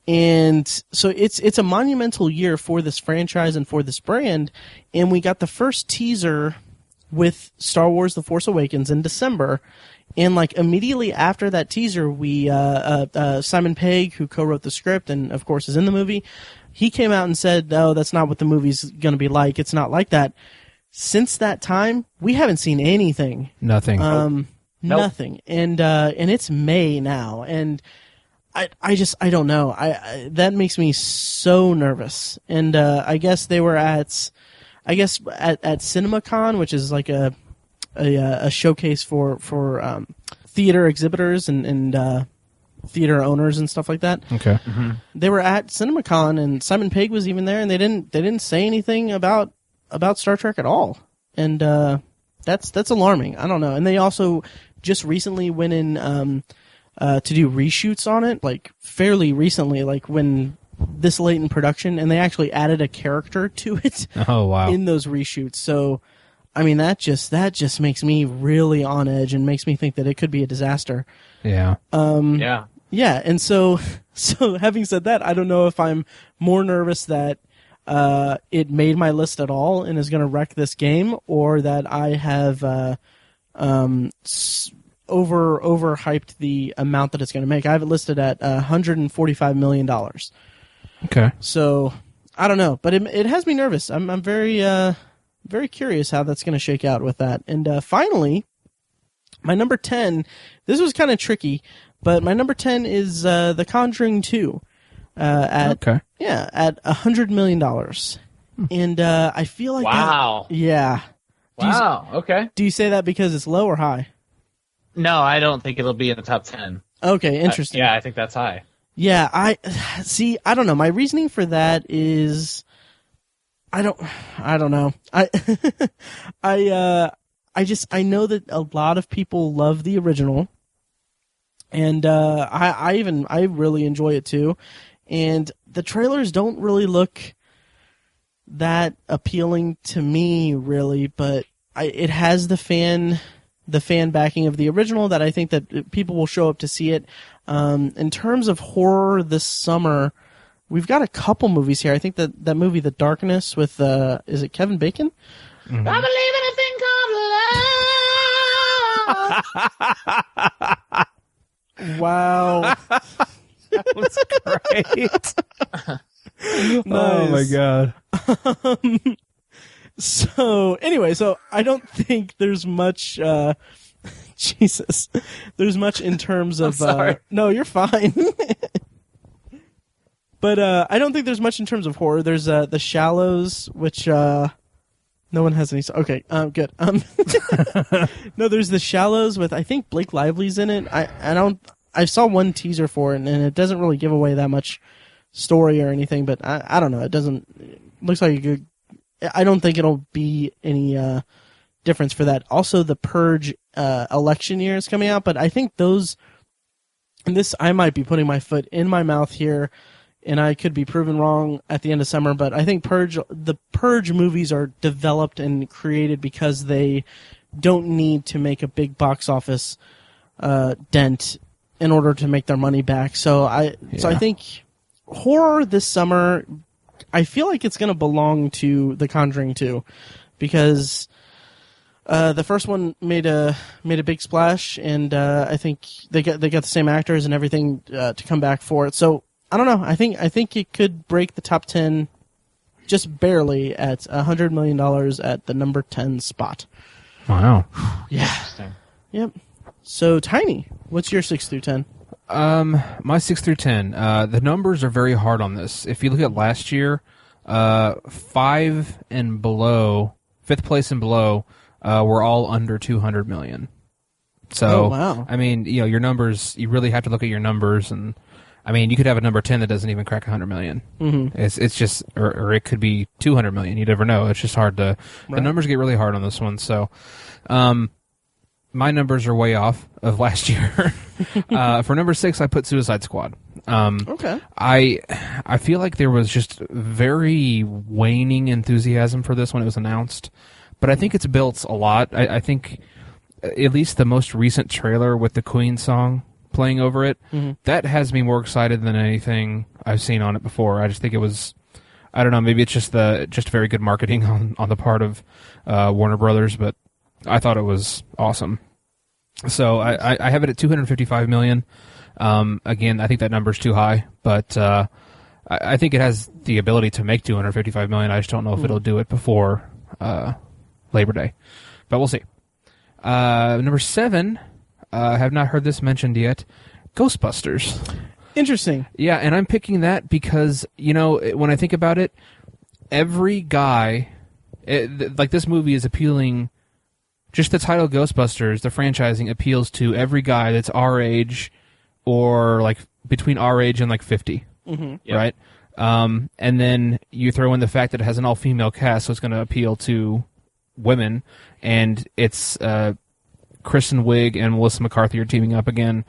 [SPEAKER 1] And so it's a monumental year for this franchise and for this brand. And we got the first teaser with Star Wars The Force Awakens in December. And like immediately after that teaser, we Simon Pegg, who co-wrote the script and of course is in the movie, he came out and said, "No, that's not what the movie's going to be like. It's not like that." Since that time, we haven't seen anything.
[SPEAKER 2] Nothing.
[SPEAKER 1] Nothing. And it's May now, and I don't know. I that makes me so nervous. And I guess they were at CinemaCon, which is like a showcase for theater exhibitors and theater owners and stuff like that.
[SPEAKER 2] Okay.
[SPEAKER 3] Mm-hmm.
[SPEAKER 1] They were at CinemaCon, and Simon Pegg was even there, and they didn't say anything about Star Trek at all. And that's alarming. I don't know. And they also just recently went in to do reshoots on it, like fairly recently, like when this late in production, and they actually added a character to it.
[SPEAKER 2] Oh wow!
[SPEAKER 1] In those reshoots. So, I mean, that just makes me really on edge and makes me think that it could be a disaster.
[SPEAKER 2] Yeah.
[SPEAKER 1] Yeah. And so having said that, I don't know if I'm more nervous that it made my list at all and is going to wreck this game, or that I have overhyped the amount that it's going to make. I have it listed at $145 million.
[SPEAKER 2] Okay.
[SPEAKER 1] So I don't know, but it has me nervous. I'm very very curious how that's going to shake out with that. And finally, my number 10. This was kind of tricky, but my number 10 is The Conjuring 2. At $100 million. And I feel like
[SPEAKER 3] wow.
[SPEAKER 1] Yeah.
[SPEAKER 3] Wow. Okay.
[SPEAKER 1] Do you say that because it's low or high?
[SPEAKER 3] No, I don't think it'll be in the top 10.
[SPEAKER 1] Okay, interesting.
[SPEAKER 3] Yeah, I think that's high.
[SPEAKER 1] Yeah, I don't know. My reasoning for that is I don't know. I know that a lot of people love the original, and I really enjoy it too. And the trailers don't really look that appealing to me, really, but it has the fan backing of the original that I think that people will show up to see it. In terms of horror this summer, we've got a couple movies here. I think that movie, The Darkness, with is it Kevin Bacon?
[SPEAKER 3] Mm-hmm. I believe in a thing called love.
[SPEAKER 1] Wow.
[SPEAKER 2] That was great.
[SPEAKER 1] Nice.
[SPEAKER 2] Oh my god.
[SPEAKER 1] So anyway, I don't think there's much Jesus. There's much in terms of no, you're fine. But I don't think there's much in terms of horror. There's The Shallows, which no one has any. Okay, good. No, there's The Shallows with, I think, Blake Lively's in it. I saw one teaser for it, and it doesn't really give away that much story or anything. But I don't know. It looks like a good. I don't think it'll be any difference for that. Also, The Purge election year is coming out, but I think those. And this, I might be putting my foot in my mouth here, and I could be proven wrong at the end of summer, but I think the Purge movies are developed and created because they don't need to make a big box office dent in order to make their money back. So I think horror this summer, I feel like it's going to belong to The Conjuring 2, because the first one made a big splash, and I think they got the same actors and everything to come back for it. So I don't know. I think it could break the top 10 just barely at $100 million at the number 10 spot.
[SPEAKER 2] Wow.
[SPEAKER 1] Yeah. Yep. So Tiny, what's your 6 through 10?
[SPEAKER 2] My 6 through 10. The numbers are very hard on this. If you look at last year, 5 and below, 5th place and below, were all under 200 million. So,
[SPEAKER 1] wow.
[SPEAKER 2] I mean, your numbers, you really have to look at your numbers, and I mean, you could have a number 10 that doesn't even crack 100 million.
[SPEAKER 1] Mm-hmm.
[SPEAKER 2] It's just, or it could be 200 million. You never know. It's just hard to, the numbers get really hard on this one. So, my numbers are way off of last year. For number 6, I put Suicide Squad.
[SPEAKER 1] Okay.
[SPEAKER 2] I feel like there was just very waning enthusiasm for this when it was announced, but I think it's built a lot. I think at least the most recent trailer with the Queen song playing over it. That has me more excited than anything I've seen on it before. I just think it was, I don't know, maybe it's just very good marketing on the part of Warner Brothers, but I thought it was awesome. So I have it at $255 million. Again, I think that number's too high, but I think it has the ability to make $255 million. I just don't know if it'll do it before Labor Day, but we'll see. Number 7, I have not heard this mentioned yet. Ghostbusters.
[SPEAKER 1] Interesting.
[SPEAKER 2] Yeah, and I'm picking that because, when I think about it, every guy, like this movie is appealing, just the title Ghostbusters, the franchising appeals to every guy that's our age or like between our age and like 50, right? And then you throw in the fact that it has an all-female cast, so it's going to appeal to women, and it's Kristen Wiig and Melissa McCarthy are teaming up again.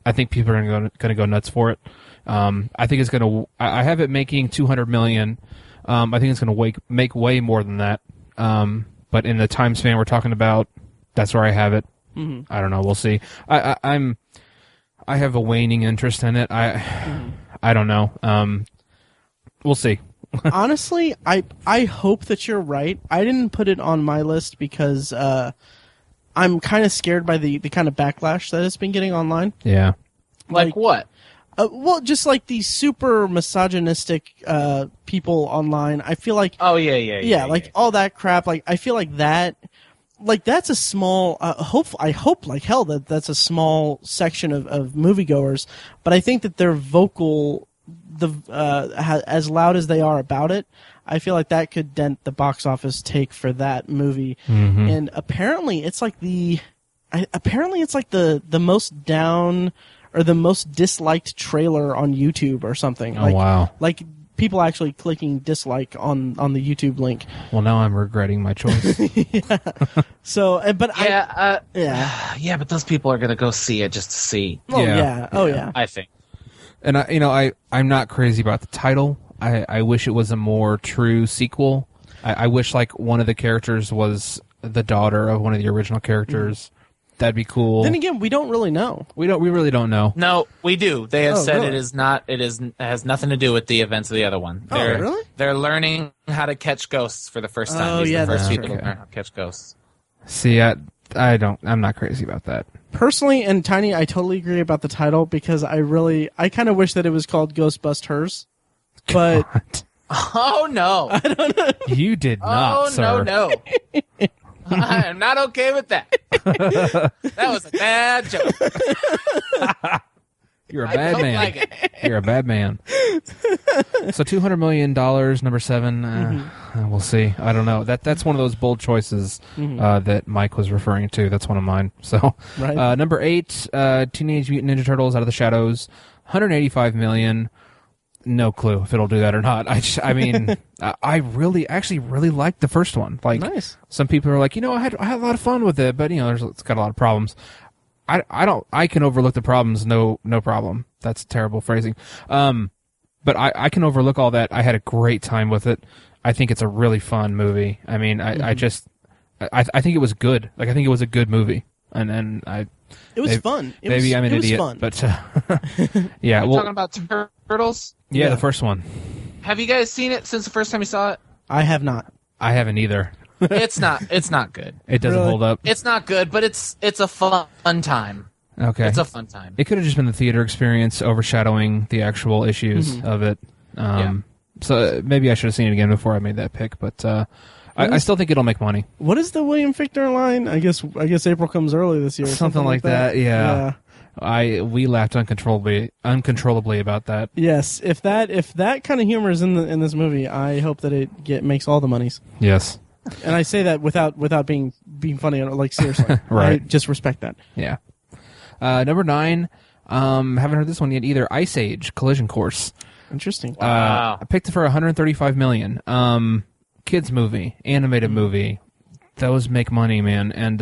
[SPEAKER 2] I think people are going to go nuts for it. I think it's going to. I have it making $200 million. I think it's going to make way more than that. But in the time span we're talking about, that's where I have it. I don't know. We'll see. I have a waning interest in it. I don't know. We'll see.
[SPEAKER 1] Honestly, I hope that you're right. I didn't put it on my list because I'm kind of scared by the kind of backlash that it's been getting online.
[SPEAKER 2] Yeah.
[SPEAKER 3] Like what?
[SPEAKER 1] Well, just like these super misogynistic people online. I feel like all that crap. Like I feel like that. Like that's a small. I hope like hell that's a small section of moviegoers. But I think that they're vocal. As loud as they are about it, I feel like that could dent the box office take for that movie. And apparently, it's like the most down or the most disliked trailer on YouTube or something.
[SPEAKER 2] Oh, wow!
[SPEAKER 1] Like people actually clicking dislike on the YouTube link.
[SPEAKER 2] Well, now I'm regretting my choice.
[SPEAKER 1] Yeah. So, but
[SPEAKER 3] but those people are gonna go see it just to see.
[SPEAKER 1] Oh yeah.
[SPEAKER 3] I think.
[SPEAKER 2] And I'm not crazy about the title. I wish it was a more true sequel. I wish like one of the characters was the daughter of one of the original characters. That'd be cool.
[SPEAKER 1] Then again, we don't really know.
[SPEAKER 2] We really don't know.
[SPEAKER 3] No, we do. They have said
[SPEAKER 1] really?
[SPEAKER 3] it is not. It has nothing to do with the events of the other one.
[SPEAKER 1] Really?
[SPEAKER 3] They're learning how to catch ghosts for the first time.
[SPEAKER 1] Oh,
[SPEAKER 3] These are the first
[SPEAKER 1] that's
[SPEAKER 3] people
[SPEAKER 1] true.
[SPEAKER 3] to learn how to catch ghosts.
[SPEAKER 2] See, I'm not crazy about that.
[SPEAKER 1] Personally, and Tiny, I totally agree about the title because I kind of wish that it was called Ghostbusters, but
[SPEAKER 2] God.
[SPEAKER 3] Oh no!
[SPEAKER 1] I don't know.
[SPEAKER 2] You did not, sir.
[SPEAKER 3] No. I am not okay with that. That was a bad joke.
[SPEAKER 2] You're a bad man.
[SPEAKER 3] Like it.
[SPEAKER 2] You're a bad man. So $200 million, number 7. We'll see. I don't know. That's one of those bold choices that Mike was referring to. That's one of mine. So
[SPEAKER 1] Right.
[SPEAKER 2] Number 8, Teenage Mutant Ninja Turtles Out of the Shadows, $185 million. No clue if it'll do that or not. I mean, I really liked the first one. Like,
[SPEAKER 1] Nice.
[SPEAKER 2] Some people are like, I had a lot of fun with it, but it's got a lot of problems. I can overlook the problems, no problem. That's terrible phrasing. But I can overlook all that. I had a great time with it. I think it's a really fun movie. I mean, I think it was good. Like, I think it was a good movie. And
[SPEAKER 1] It was fun.
[SPEAKER 2] Maybe I'm an idiot,
[SPEAKER 1] fun.
[SPEAKER 2] but yeah.
[SPEAKER 3] We're talking about turtles.
[SPEAKER 2] Yeah, the first one.
[SPEAKER 3] Have you guys seen it since the first time you saw it?
[SPEAKER 1] I have not.
[SPEAKER 2] I haven't either.
[SPEAKER 3] It's not good.
[SPEAKER 2] It doesn't
[SPEAKER 1] Really?
[SPEAKER 2] hold up.
[SPEAKER 3] It's not good, but it's a fun time.
[SPEAKER 2] Okay.
[SPEAKER 3] It's a fun time.
[SPEAKER 2] It could have just been the theater experience overshadowing the actual issues of it. So maybe I should have seen it again before I made that pick, but I still think it'll make money.
[SPEAKER 1] What is the William Fichtner line? I guess April comes early this year.
[SPEAKER 2] Something like that. Yeah. We laughed uncontrollably about that.
[SPEAKER 1] Yes. If that kind of humor is in this movie, I hope that it makes all the monies.
[SPEAKER 2] Yes.
[SPEAKER 1] And I say that without being funny, like seriously.
[SPEAKER 2] Right.
[SPEAKER 1] I just respect that.
[SPEAKER 2] Yeah. Number 9. Haven't heard this one yet either. Ice Age Collision Course.
[SPEAKER 1] Interesting.
[SPEAKER 3] Wow.
[SPEAKER 2] I picked it for $135 million. Kids movie, animated movie. Those make money, man. And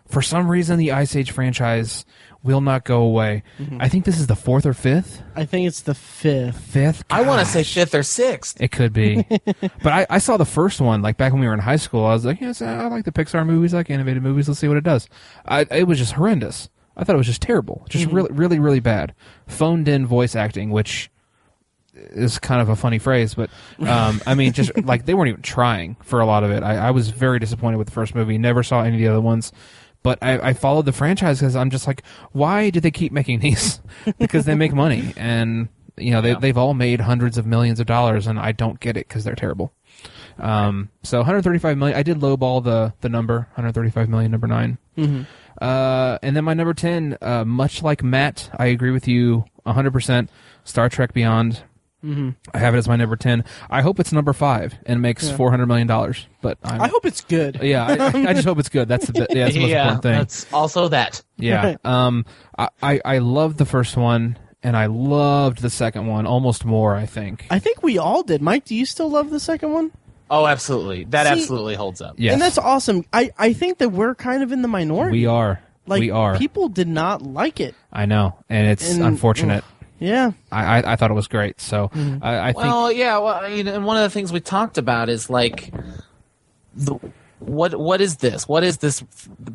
[SPEAKER 2] for some reason, the Ice Age franchise will not go away. I think this is the 4th or 5th.
[SPEAKER 1] I think it's the 5th.
[SPEAKER 2] 5th?
[SPEAKER 3] I want to say
[SPEAKER 2] Gosh.
[SPEAKER 3] 5th or 6th.
[SPEAKER 2] It could be. But I saw the first one, like back when we were in high school. I was like, yes, I like the Pixar movies, I like animated movies. Let's see what it does. It was just horrendous. I thought it was just terrible. Just really, really, really bad. Phoned-in voice acting, which is kind of a funny phrase, but I mean, just like they weren't even trying for a lot of it. I was very disappointed with the first movie. Never saw any of the other ones. But I followed the franchise because I'm just like, why do they keep making these? Because they make money. And, you know, they've all made hundreds of millions of dollars, and I don't get it because they're terrible. So 135 million. I did lowball the number, 135 million, number 9. Mm-hmm. And then my number 10, much like Matt, I agree with you 100%. Star Trek Beyond. Mm-hmm. I have it as my number 10. I hope it's number 5 and makes $400 million. But
[SPEAKER 1] I hope it's good.
[SPEAKER 2] Yeah, I just hope it's good. That's the most important thing.
[SPEAKER 3] That's also that.
[SPEAKER 2] Yeah. I loved the first one, and I loved the second one almost more, I think.
[SPEAKER 1] I think we all did. Mike, do you still love the second one?
[SPEAKER 3] Oh, absolutely. That absolutely holds up.
[SPEAKER 2] Yes.
[SPEAKER 1] And that's awesome. I think that we're kind of in the minority.
[SPEAKER 2] We are. We are.
[SPEAKER 1] People did not like it.
[SPEAKER 2] I know, and it's unfortunate.
[SPEAKER 1] Yeah.
[SPEAKER 2] I thought it was great. So I think.
[SPEAKER 3] Well, yeah. Well, and one of the things we talked about is like, what is this? What is this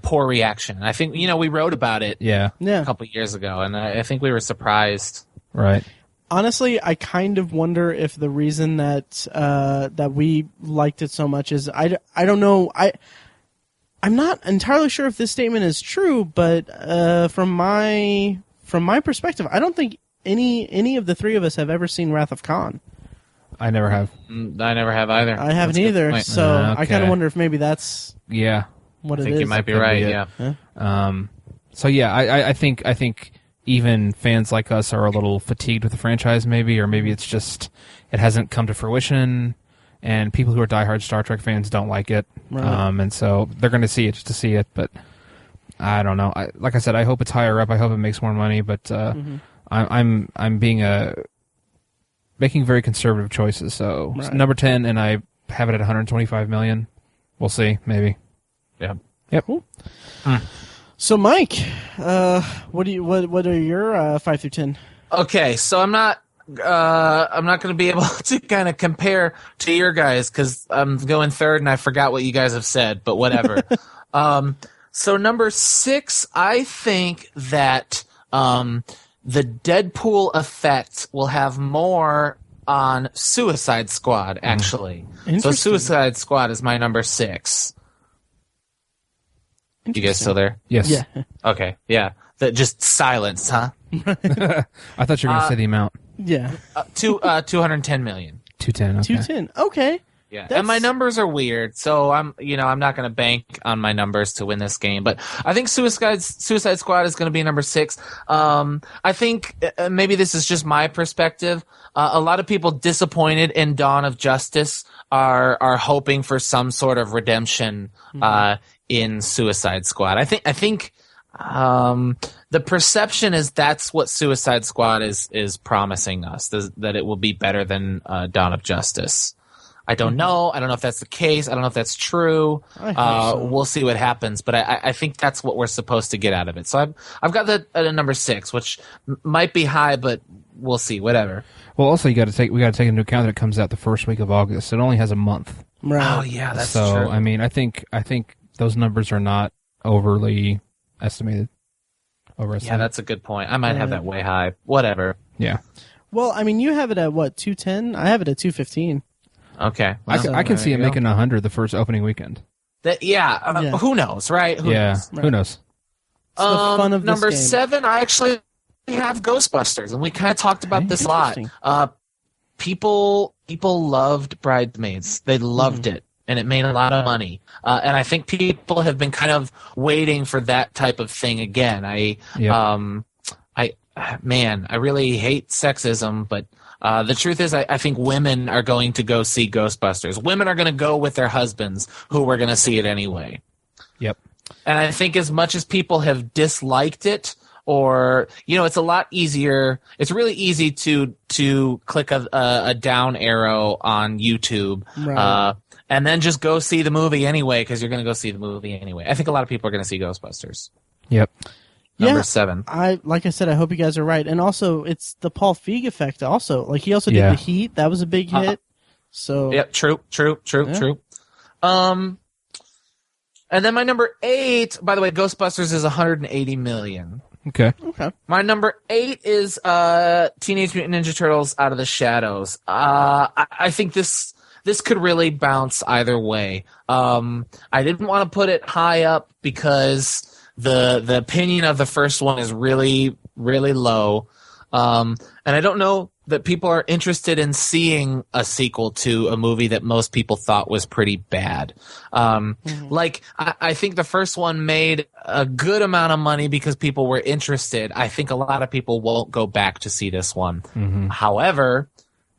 [SPEAKER 3] poor reaction? And I think we wrote about it.
[SPEAKER 2] Yeah.
[SPEAKER 3] A couple of years ago, and I think we were surprised.
[SPEAKER 2] Right.
[SPEAKER 1] Honestly, I kind of wonder if the reason that that we liked it so much is I don't know. I'm not entirely sure if this statement is true, but from my perspective, I don't think any of the three of us have ever seen Wrath of Khan.
[SPEAKER 2] I never have.
[SPEAKER 3] I never have either.
[SPEAKER 1] I haven't either. So I kind of wonder if maybe that's what it is.
[SPEAKER 3] I think you might be right. Yeah.
[SPEAKER 1] Huh?
[SPEAKER 2] So yeah, I think even fans like us are a little fatigued with the franchise, maybe, or maybe it's just it hasn't come to fruition, and people who are diehard Star Trek fans don't like it,
[SPEAKER 1] right.
[SPEAKER 2] And so they're going to see it just to see it. But I don't know. Like I said, I hope it's higher up. I hope it makes more money. But I'm making very conservative choices. So number 10, and I have it at 125 million. We'll see, maybe.
[SPEAKER 3] Yeah.
[SPEAKER 2] Yep.
[SPEAKER 1] Cool. So, Mike, what are your 5 through 10?
[SPEAKER 3] Okay, so I'm not going to be able to kind of compare to your guys because I'm going third and I forgot what you guys have said, but whatever. So number 6, I think that the Deadpool effect will have more on Suicide Squad, actually. So Suicide Squad is my number 6. You guys still there?
[SPEAKER 2] Yes.
[SPEAKER 1] Yeah.
[SPEAKER 3] Okay. Yeah. Just silence, huh?
[SPEAKER 2] I thought you were going to say the amount.
[SPEAKER 1] Yeah.
[SPEAKER 3] 210 million.
[SPEAKER 2] 210. Okay.
[SPEAKER 1] 210. Okay.
[SPEAKER 3] Yeah. And my numbers are weird, so I'm not going to bank on my numbers to win this game, but I think Suicide Squad is going to be number 6. I think maybe this is just my perspective. A lot of people disappointed in Dawn of Justice are hoping for some sort of redemption in Suicide Squad. I think the perception is that's what Suicide Squad is promising us, that it will be better than Dawn of Justice. I don't know. I don't know if that's the case. I don't know if that's true. We'll see what happens. But I think that's what we're supposed to get out of it. So I've got that at a number 6, which might be high, but we'll see. Whatever.
[SPEAKER 2] Well, also we got to take into account that it comes out the first week of August. It only has a month.
[SPEAKER 1] Right.
[SPEAKER 3] Oh yeah, that's
[SPEAKER 2] so,
[SPEAKER 3] true.
[SPEAKER 2] So I mean, I think those numbers are not overly estimated.
[SPEAKER 3] Yeah, that's a good point. I might have that way high. Whatever.
[SPEAKER 2] Yeah.
[SPEAKER 1] Well, I mean, you have it at what, 210? I have it at 215.
[SPEAKER 3] Okay.
[SPEAKER 2] Well, I can see it making 100 the first opening weekend.
[SPEAKER 3] Who knows, right? Who knows?
[SPEAKER 2] Who knows?
[SPEAKER 1] It's the fun of this
[SPEAKER 3] number
[SPEAKER 1] game.
[SPEAKER 3] 7, I actually have Ghostbusters, and we kind of talked about this a lot. People loved Bridesmaids. They loved it, and it made a lot of money. And I think people have been kind of waiting for that type of thing again. I really hate sexism, but the truth is I think women are going to go see Ghostbusters. Women are going to go with their husbands who were going to see it anyway.
[SPEAKER 2] Yep.
[SPEAKER 3] And I think as much as people have disliked it, or it's a lot easier. It's really easy to click a down arrow on YouTube,
[SPEAKER 1] right.
[SPEAKER 3] And then just go see the movie anyway because you're going to go see the movie anyway. I think a lot of people are going to see Ghostbusters.
[SPEAKER 2] Yep.
[SPEAKER 3] Number 7.
[SPEAKER 1] Like I said, I hope you guys are right. And also, it's the Paul Feig effect. Also, like he also did The Heat. That was a big hit. So
[SPEAKER 3] yep, true. And then my number 8. By the way, Ghostbusters is 180 million.
[SPEAKER 2] Okay.
[SPEAKER 3] My number 8 is Teenage Mutant Ninja Turtles Out of the Shadows. I think this could really bounce either way. I didn't want to put it high up because the opinion of the first one is really, really low. And I don't know that people are interested in seeing a sequel to a movie that most people thought was pretty bad. Like, I think the first one made a good amount of money because people were interested. I think a lot of people won't go back to see this one. However,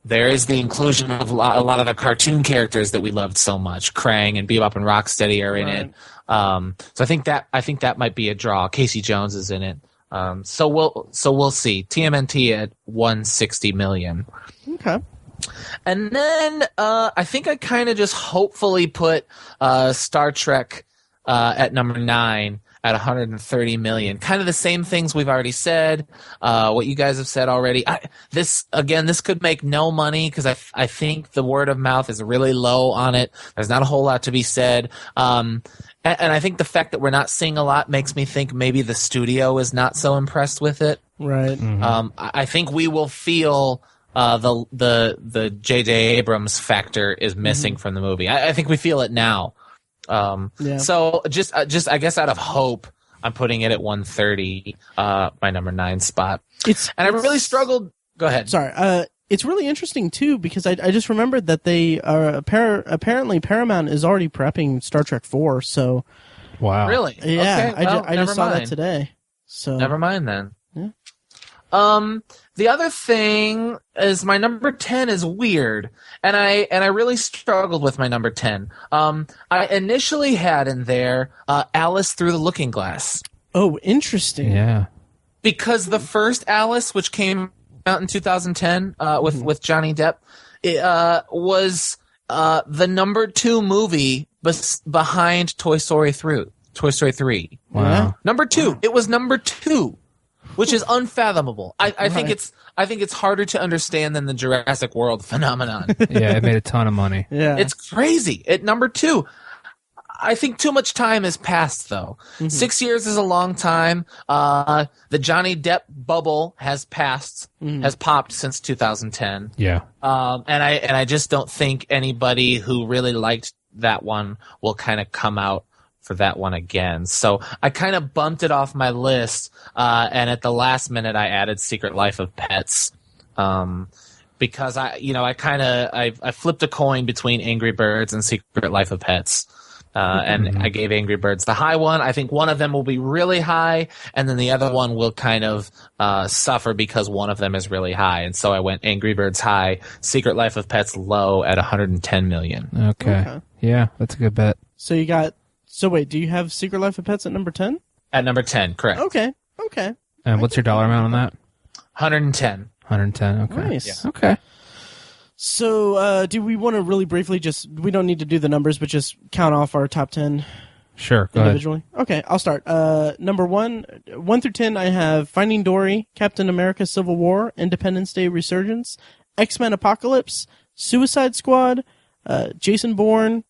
[SPEAKER 3] there is the inclusion of a lot of the cartoon characters that we loved so much. Krang and Bebop and Rocksteady are in it. So I think that might be a draw. Casey Jones is in it. So we'll see. TMNT at 160 million.
[SPEAKER 1] Okay.
[SPEAKER 3] And then I think I kind of just hopefully put Star Trek at number 9 at 130 million. Kind of the same things we've already said, what you guys have said already. This could make no money because I think the word of mouth is really low on it. There's not a whole lot to be said. And I think the fact that we're not seeing a lot makes me think maybe the studio is not so impressed with it.
[SPEAKER 1] Right.
[SPEAKER 3] I think we will feel the J.J. Abrams factor is missing from the movie. I think we feel it now. So just I guess out of hope, I'm putting it at 130, my number 9 spot. I really struggled. Go ahead.
[SPEAKER 1] Sorry. It's really interesting too because I just remembered that they are apparently Paramount is already prepping Star Trek 4. So
[SPEAKER 2] wow,
[SPEAKER 3] really?
[SPEAKER 1] Yeah,
[SPEAKER 3] okay,
[SPEAKER 1] I just saw that today. So
[SPEAKER 3] never mind then.
[SPEAKER 1] Yeah.
[SPEAKER 3] The other thing is my number 10 is weird, and I really struggled with my number 10. I initially had in there Alice Through the Looking Glass.
[SPEAKER 1] Oh, interesting.
[SPEAKER 2] Yeah,
[SPEAKER 3] because the first Alice, which came out in 2010 with Johnny Depp, was the number 2 movie behind Toy Story 3.
[SPEAKER 2] Wow.
[SPEAKER 3] Number 2. It was number 2, which is unfathomable. I think it's harder to understand than the Jurassic World phenomenon.
[SPEAKER 2] Yeah, it made a ton of money.
[SPEAKER 1] Yeah,
[SPEAKER 3] it's crazy. At number 2. I think too much time has passed, though. 6 years is a long time. The Johnny Depp bubble has popped since 2010.
[SPEAKER 2] Yeah.
[SPEAKER 3] And I just don't think anybody who really liked that one will kind of come out for that one again. So I kind of bumped it off my list, and at the last minute I added Secret Life of Pets. Because I flipped a coin between Angry Birds and Secret Life of Pets. And I gave Angry Birds the high one. I think one of them will be really high, and then the other one will kind of suffer because one of them is really high. And so I went Angry Birds high, Secret Life of Pets low at 110 million.
[SPEAKER 2] Okay. Yeah, that's a good bet.
[SPEAKER 1] So wait, do you have Secret Life of Pets at number 10?
[SPEAKER 3] At number 10, correct.
[SPEAKER 1] Okay.
[SPEAKER 2] And what's your dollar amount on that?
[SPEAKER 3] 110.
[SPEAKER 2] 110, okay.
[SPEAKER 1] Nice.
[SPEAKER 2] Yeah. Okay.
[SPEAKER 1] So, do we want to really briefly we don't need to do the numbers, but just count off our top 10
[SPEAKER 2] Sure, go
[SPEAKER 1] individually? Ahead. Okay, I'll start. Number 1 through 10, I have Finding Dory, Captain America Civil War, Independence Day Resurgence, X-Men Apocalypse, Suicide Squad, Jason Bourne,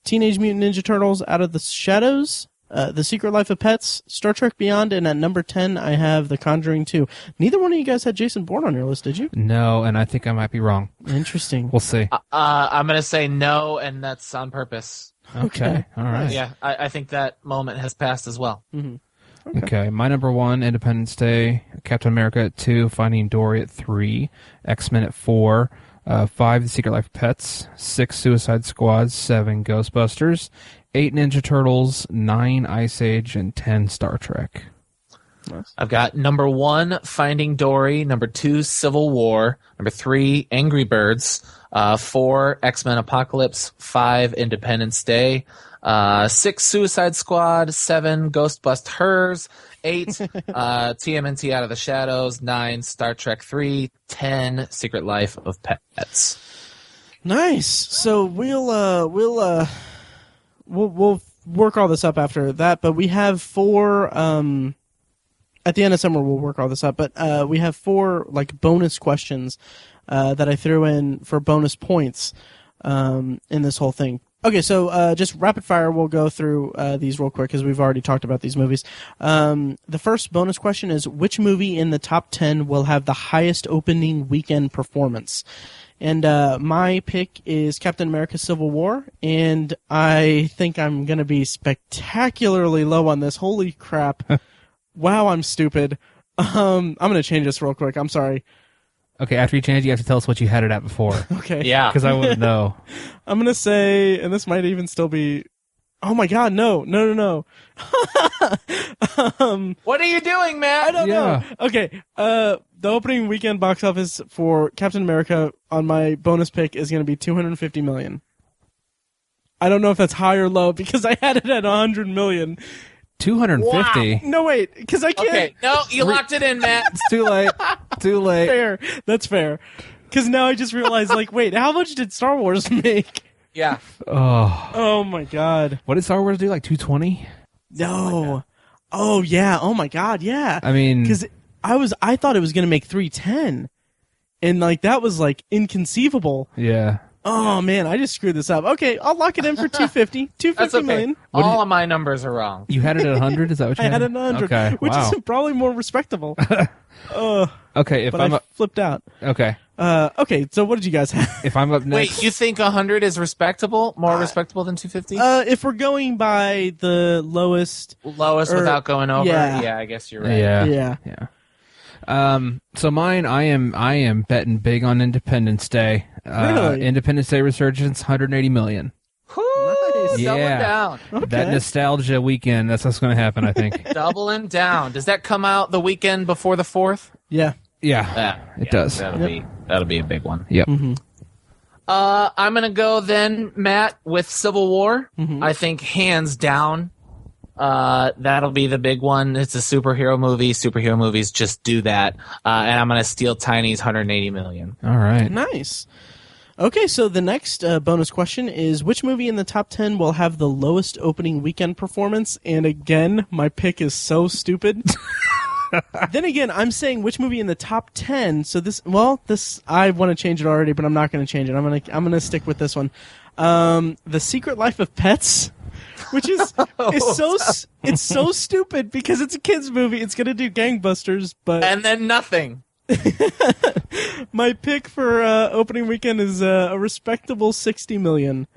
[SPEAKER 1] Teenage Mutant Ninja Turtles Out of the Shadows, The Secret Life of Pets, Star Trek Beyond, and at number 10, I have The Conjuring 2. Neither one of you guys had Jason Bourne on your list, did you?
[SPEAKER 2] No, and I think I might be wrong.
[SPEAKER 1] Interesting.
[SPEAKER 2] We'll see.
[SPEAKER 3] I'm going to say no, and that's on purpose.
[SPEAKER 2] Okay. All right.
[SPEAKER 3] Yeah, I think that moment has passed as well.
[SPEAKER 1] Mm-hmm.
[SPEAKER 2] Okay. My number 1, Independence Day, Captain America at 2, Finding Dory at 3, X-Men at 4, 5, The Secret Life of Pets, 6, Suicide Squad, 7, Ghostbusters, 8, Ninja Turtles, 9, Ice Age, and 10, Star Trek.
[SPEAKER 1] Nice.
[SPEAKER 3] I've got number 1, Finding Dory, number 2, Civil War, number 3, Angry Birds, 4, X-Men Apocalypse, 5, Independence Day, 6, Suicide Squad, 7, Ghostbusters, 8, TMNT Out of the Shadows, 9, Star Trek 3, 10, Secret Life of Pets.
[SPEAKER 1] Nice. So we'll work all this up after that, but we have 4 at the end of summer we'll work all this up, but we have 4 like bonus questions that I threw in for bonus points in this whole thing. Okay, so just rapid fire, we'll go through these real quick because we've already talked about these movies. The first bonus question is, which movie in the top 10 will have the highest opening weekend performance? And my pick is Captain America Civil War, and I think I'm going to be spectacularly low on this. Holy crap. Wow, I'm stupid. I'm going to change this real quick. I'm sorry.
[SPEAKER 2] Okay, after you change, you have to tell us what you had it at before.
[SPEAKER 1] Okay.
[SPEAKER 3] Yeah.
[SPEAKER 2] Because I wouldn't know.
[SPEAKER 1] I'm going to say, and this might even still be... Oh my god, no.
[SPEAKER 3] What are you doing, Matt?
[SPEAKER 1] I don't know. Okay, the opening weekend box office for Captain America on my bonus pick is going to be $250 million. I don't know if that's high or low because I had it at $100 million.
[SPEAKER 2] 250?
[SPEAKER 3] Wow.
[SPEAKER 1] No, wait, because I can't...
[SPEAKER 3] Okay, no, you locked it in, Matt.
[SPEAKER 2] It's too late. Too late.
[SPEAKER 1] Fair. That's fair. Because now I just realized, like, wait, how much did Star Wars make?
[SPEAKER 3] Yeah.
[SPEAKER 1] Oh my god.
[SPEAKER 2] What did Star Wars do, like 220?
[SPEAKER 1] No. Oh, yeah. Oh my god, yeah.
[SPEAKER 2] I mean...
[SPEAKER 1] Because I thought it was going to make 310. And, like, that was, like, inconceivable.
[SPEAKER 2] Yeah.
[SPEAKER 1] Oh, man, I just screwed this up. Okay, I'll lock it in for 250.
[SPEAKER 3] That's
[SPEAKER 1] 250
[SPEAKER 3] okay.
[SPEAKER 1] million.
[SPEAKER 3] All of my numbers are wrong.
[SPEAKER 2] You had it at 100? Is that what you
[SPEAKER 1] I
[SPEAKER 2] had?
[SPEAKER 1] had it at 100,
[SPEAKER 2] Okay,
[SPEAKER 1] which
[SPEAKER 2] wow.
[SPEAKER 1] is probably more respectable.
[SPEAKER 2] Okay, if
[SPEAKER 1] But
[SPEAKER 2] I'm
[SPEAKER 1] I
[SPEAKER 2] up...
[SPEAKER 1] flipped out.
[SPEAKER 2] Okay.
[SPEAKER 1] Okay, so what did you guys have?
[SPEAKER 2] If I'm up next...
[SPEAKER 3] Wait, you think 100 is respectable? More respectable than 250?
[SPEAKER 1] If we're going by the lowest...
[SPEAKER 3] Lowest without going over?
[SPEAKER 1] yeah.
[SPEAKER 3] I guess you're right.
[SPEAKER 2] Yeah. So mine, I am betting big on Independence Day.
[SPEAKER 1] Really?
[SPEAKER 2] Independence Day Resurgence, 180 million.
[SPEAKER 3] Whoo,
[SPEAKER 1] Nice.
[SPEAKER 3] doubling
[SPEAKER 2] Yeah.
[SPEAKER 3] down.
[SPEAKER 1] Okay.
[SPEAKER 2] That nostalgia weekend, that's what's going to happen, I think.
[SPEAKER 3] Doubling down. Does that come out the weekend before the 4th?
[SPEAKER 1] Yeah.
[SPEAKER 2] Yeah, it does.
[SPEAKER 3] That'll be a big one.
[SPEAKER 2] Yep.
[SPEAKER 1] Mm-hmm.
[SPEAKER 3] I'm gonna go then, Matt, with Civil War.
[SPEAKER 1] Mm-hmm.
[SPEAKER 3] I think hands down, that'll be the big one. It's a superhero movie. Superhero movies just do that. And I'm gonna steal Tiny's 180 million.
[SPEAKER 2] All right.
[SPEAKER 1] Nice. Okay, so the next bonus question is, which movie in the top 10 will have the lowest opening weekend performance? And again, my pick is so stupid. Then again, I'm saying which movie in the top 10. So this I want to change it already, but I'm not going to change it. I'm going to stick with this one. The Secret Life of Pets, which is it's so stupid because it's a kids movie. It's going to do gangbusters, but
[SPEAKER 3] And then nothing.
[SPEAKER 1] my pick for opening weekend is a respectable 60 million.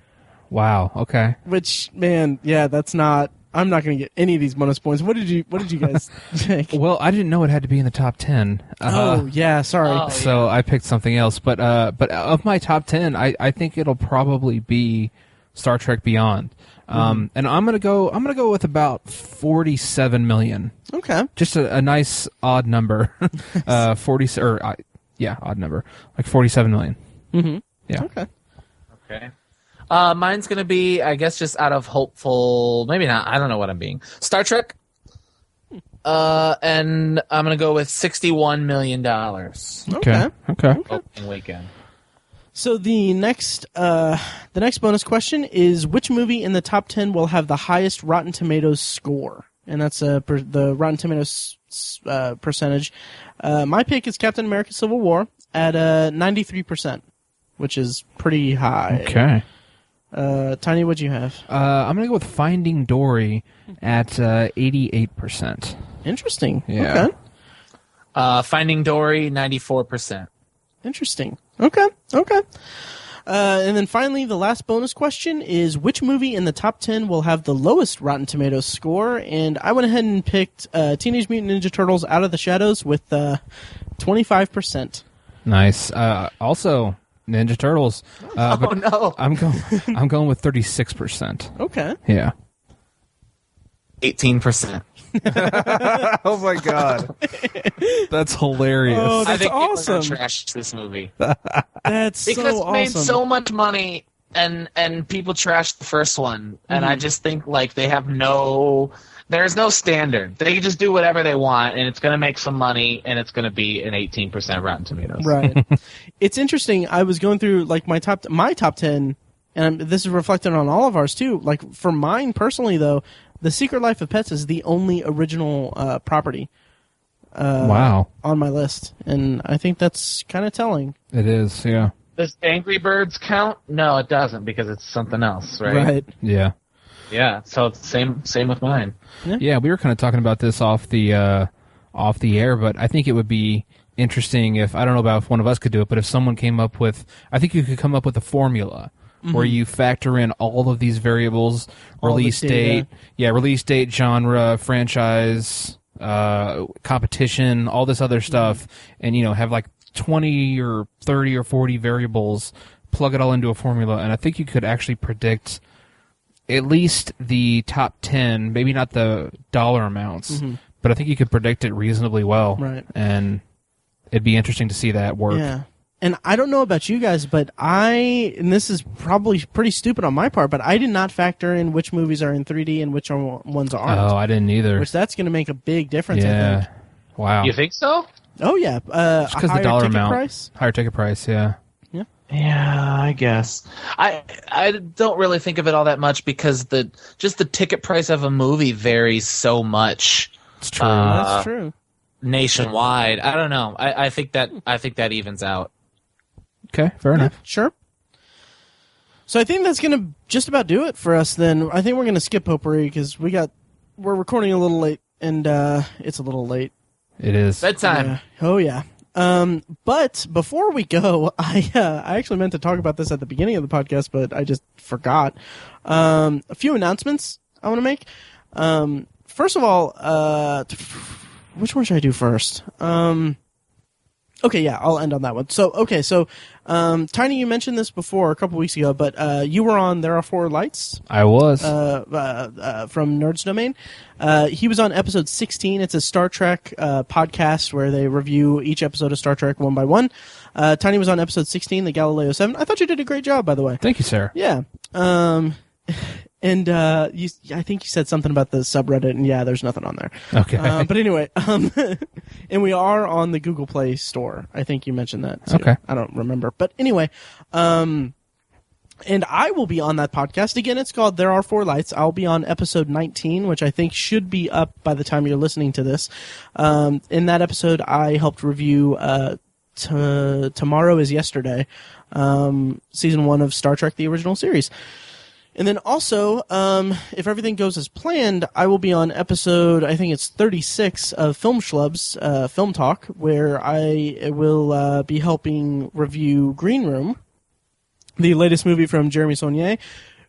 [SPEAKER 2] Wow. Okay.
[SPEAKER 1] Which, man, yeah, that's not. I'm not going to get any of these bonus points. What did you guys think?
[SPEAKER 2] Well, I didn't know it had to be in the top 10.
[SPEAKER 1] Oh yeah, sorry.
[SPEAKER 3] Oh,
[SPEAKER 2] So I picked something else. But of my top 10, I think it'll probably be Star Trek Beyond. And I'm gonna go with about 47 million.
[SPEAKER 1] Okay.
[SPEAKER 2] Just a nice odd number. 40 odd number, like 47 million.
[SPEAKER 1] Mm-hmm.
[SPEAKER 2] Yeah.
[SPEAKER 1] Okay.
[SPEAKER 3] Okay. Mine's gonna be, I guess, just out of hopeful. Maybe not. I don't know what I'm being. Star Trek. And I'm gonna go with $61 million.
[SPEAKER 1] Okay.
[SPEAKER 3] Opening weekend.
[SPEAKER 1] So the next bonus question is, which movie in the top 10 will have the highest Rotten Tomatoes score? And that's the Rotten Tomatoes percentage. My pick is Captain America: Civil War at 93%, which is pretty high.
[SPEAKER 2] Okay.
[SPEAKER 1] Tiny, what'd you have?
[SPEAKER 2] I'm gonna go with Finding Dory at 88%.
[SPEAKER 1] Interesting.
[SPEAKER 2] Yeah.
[SPEAKER 1] Okay.
[SPEAKER 3] Finding Dory, 94%.
[SPEAKER 1] Interesting. Okay. And then finally, the last bonus question is, which movie in the top 10 will have the lowest Rotten Tomatoes score? And I went ahead and picked Teenage Mutant Ninja Turtles Out of the Shadows with 25%.
[SPEAKER 2] Nice. Also, Ninja Turtles. But
[SPEAKER 3] no.
[SPEAKER 2] I'm going with 36%.
[SPEAKER 1] Okay.
[SPEAKER 2] Yeah.
[SPEAKER 3] 18%.
[SPEAKER 2] Oh my god. That's hilarious.
[SPEAKER 1] Oh,
[SPEAKER 3] I
[SPEAKER 1] that's
[SPEAKER 3] think people
[SPEAKER 1] awesome.
[SPEAKER 3] are gonna trash this movie.
[SPEAKER 1] That's
[SPEAKER 3] Because
[SPEAKER 1] so
[SPEAKER 3] it made
[SPEAKER 1] awesome.
[SPEAKER 3] so much money and people trashed the first one. And I just think like there's no standard. They can just do whatever they want and it's gonna make some money and it's gonna be an 18% Rotten Tomatoes.
[SPEAKER 1] Right. It's interesting. I was going through like my top 10, and this is reflected on all of ours too. Like for mine personally, though, The Secret Life of Pets is the only original property.
[SPEAKER 2] Wow.
[SPEAKER 1] On my list, and I think that's kind of telling.
[SPEAKER 2] It is. Yeah.
[SPEAKER 3] Does Angry Birds count? No, it doesn't because it's something else, right?
[SPEAKER 1] Right.
[SPEAKER 2] Yeah.
[SPEAKER 3] Yeah. So it's same with mine.
[SPEAKER 2] Yeah, we were kind of talking about this off the air, but I think it would be interesting if, I don't know about if one of us could do it, but if someone came up with, I think you could come up with a formula where you factor in all of these variables, release date, genre, franchise, competition, all this other stuff, and have like 20 or 30 or 40 variables, plug it all into a formula, and I think you could actually predict at least the top 10, maybe not the dollar amounts, but I think you could predict it reasonably well.
[SPEAKER 1] Right.
[SPEAKER 2] And it'd be interesting to see that work.
[SPEAKER 1] Yeah. And I don't know about you guys, but and this is probably pretty stupid on my part, but I did not factor in which movies are in 3D and which ones aren't.
[SPEAKER 2] Oh, I didn't either.
[SPEAKER 1] Which that's going to make a big difference, I
[SPEAKER 2] Yeah.
[SPEAKER 1] think.
[SPEAKER 2] Wow.
[SPEAKER 3] You think so?
[SPEAKER 1] Oh, yeah.
[SPEAKER 2] Because the dollar amount. Higher ticket price, yeah.
[SPEAKER 3] Yeah, I guess. I don't really think of it all that much because the ticket price of a movie varies so much.
[SPEAKER 2] It's true.
[SPEAKER 1] That's true.
[SPEAKER 3] Nationwide. I don't know. I think that evens out.
[SPEAKER 2] Okay, fair enough.
[SPEAKER 1] Sure. So I think that's going to just about do it for us then. I think we're going to skip potpourri because we're recording a little late, and it's a little late.
[SPEAKER 2] It is.
[SPEAKER 3] Bedtime.
[SPEAKER 1] Yeah. Oh, yeah. But before we go, I actually meant to talk about this at the beginning of the podcast, but I just forgot. A few announcements I want to make. First of all, which one should I do first? Okay, yeah, I'll end on that one. So, Tiny, you mentioned this before a couple weeks ago, but you were on There Are Four Lights.
[SPEAKER 2] I was.
[SPEAKER 1] From Nerds Domain. He was on episode 16. It's a Star Trek podcast where they review each episode of Star Trek one by one. Tiny was on episode 16, the Galileo 7. I thought you did a great job, by the way.
[SPEAKER 2] Thank you, sir.
[SPEAKER 1] Yeah. And I think you said something about the subreddit, and yeah, there's nothing on there.
[SPEAKER 2] Okay.
[SPEAKER 1] But anyway, and we are on the Google Play Store. I think you mentioned that too.
[SPEAKER 2] Okay.
[SPEAKER 1] I don't remember. But anyway, and I will be on that podcast. Again, it's called There Are Four Lights. I'll be on episode 19, which I think should be up by the time you're listening to this. In that episode, I helped review Tomorrow is Yesterday, season 1 of Star Trek, the original series. And then also, if everything goes as planned, I will be on episode, I think it's 36 of Film Schlubs, Film Talk, where I will be helping review Green Room, the latest movie from Jeremy Saulnier,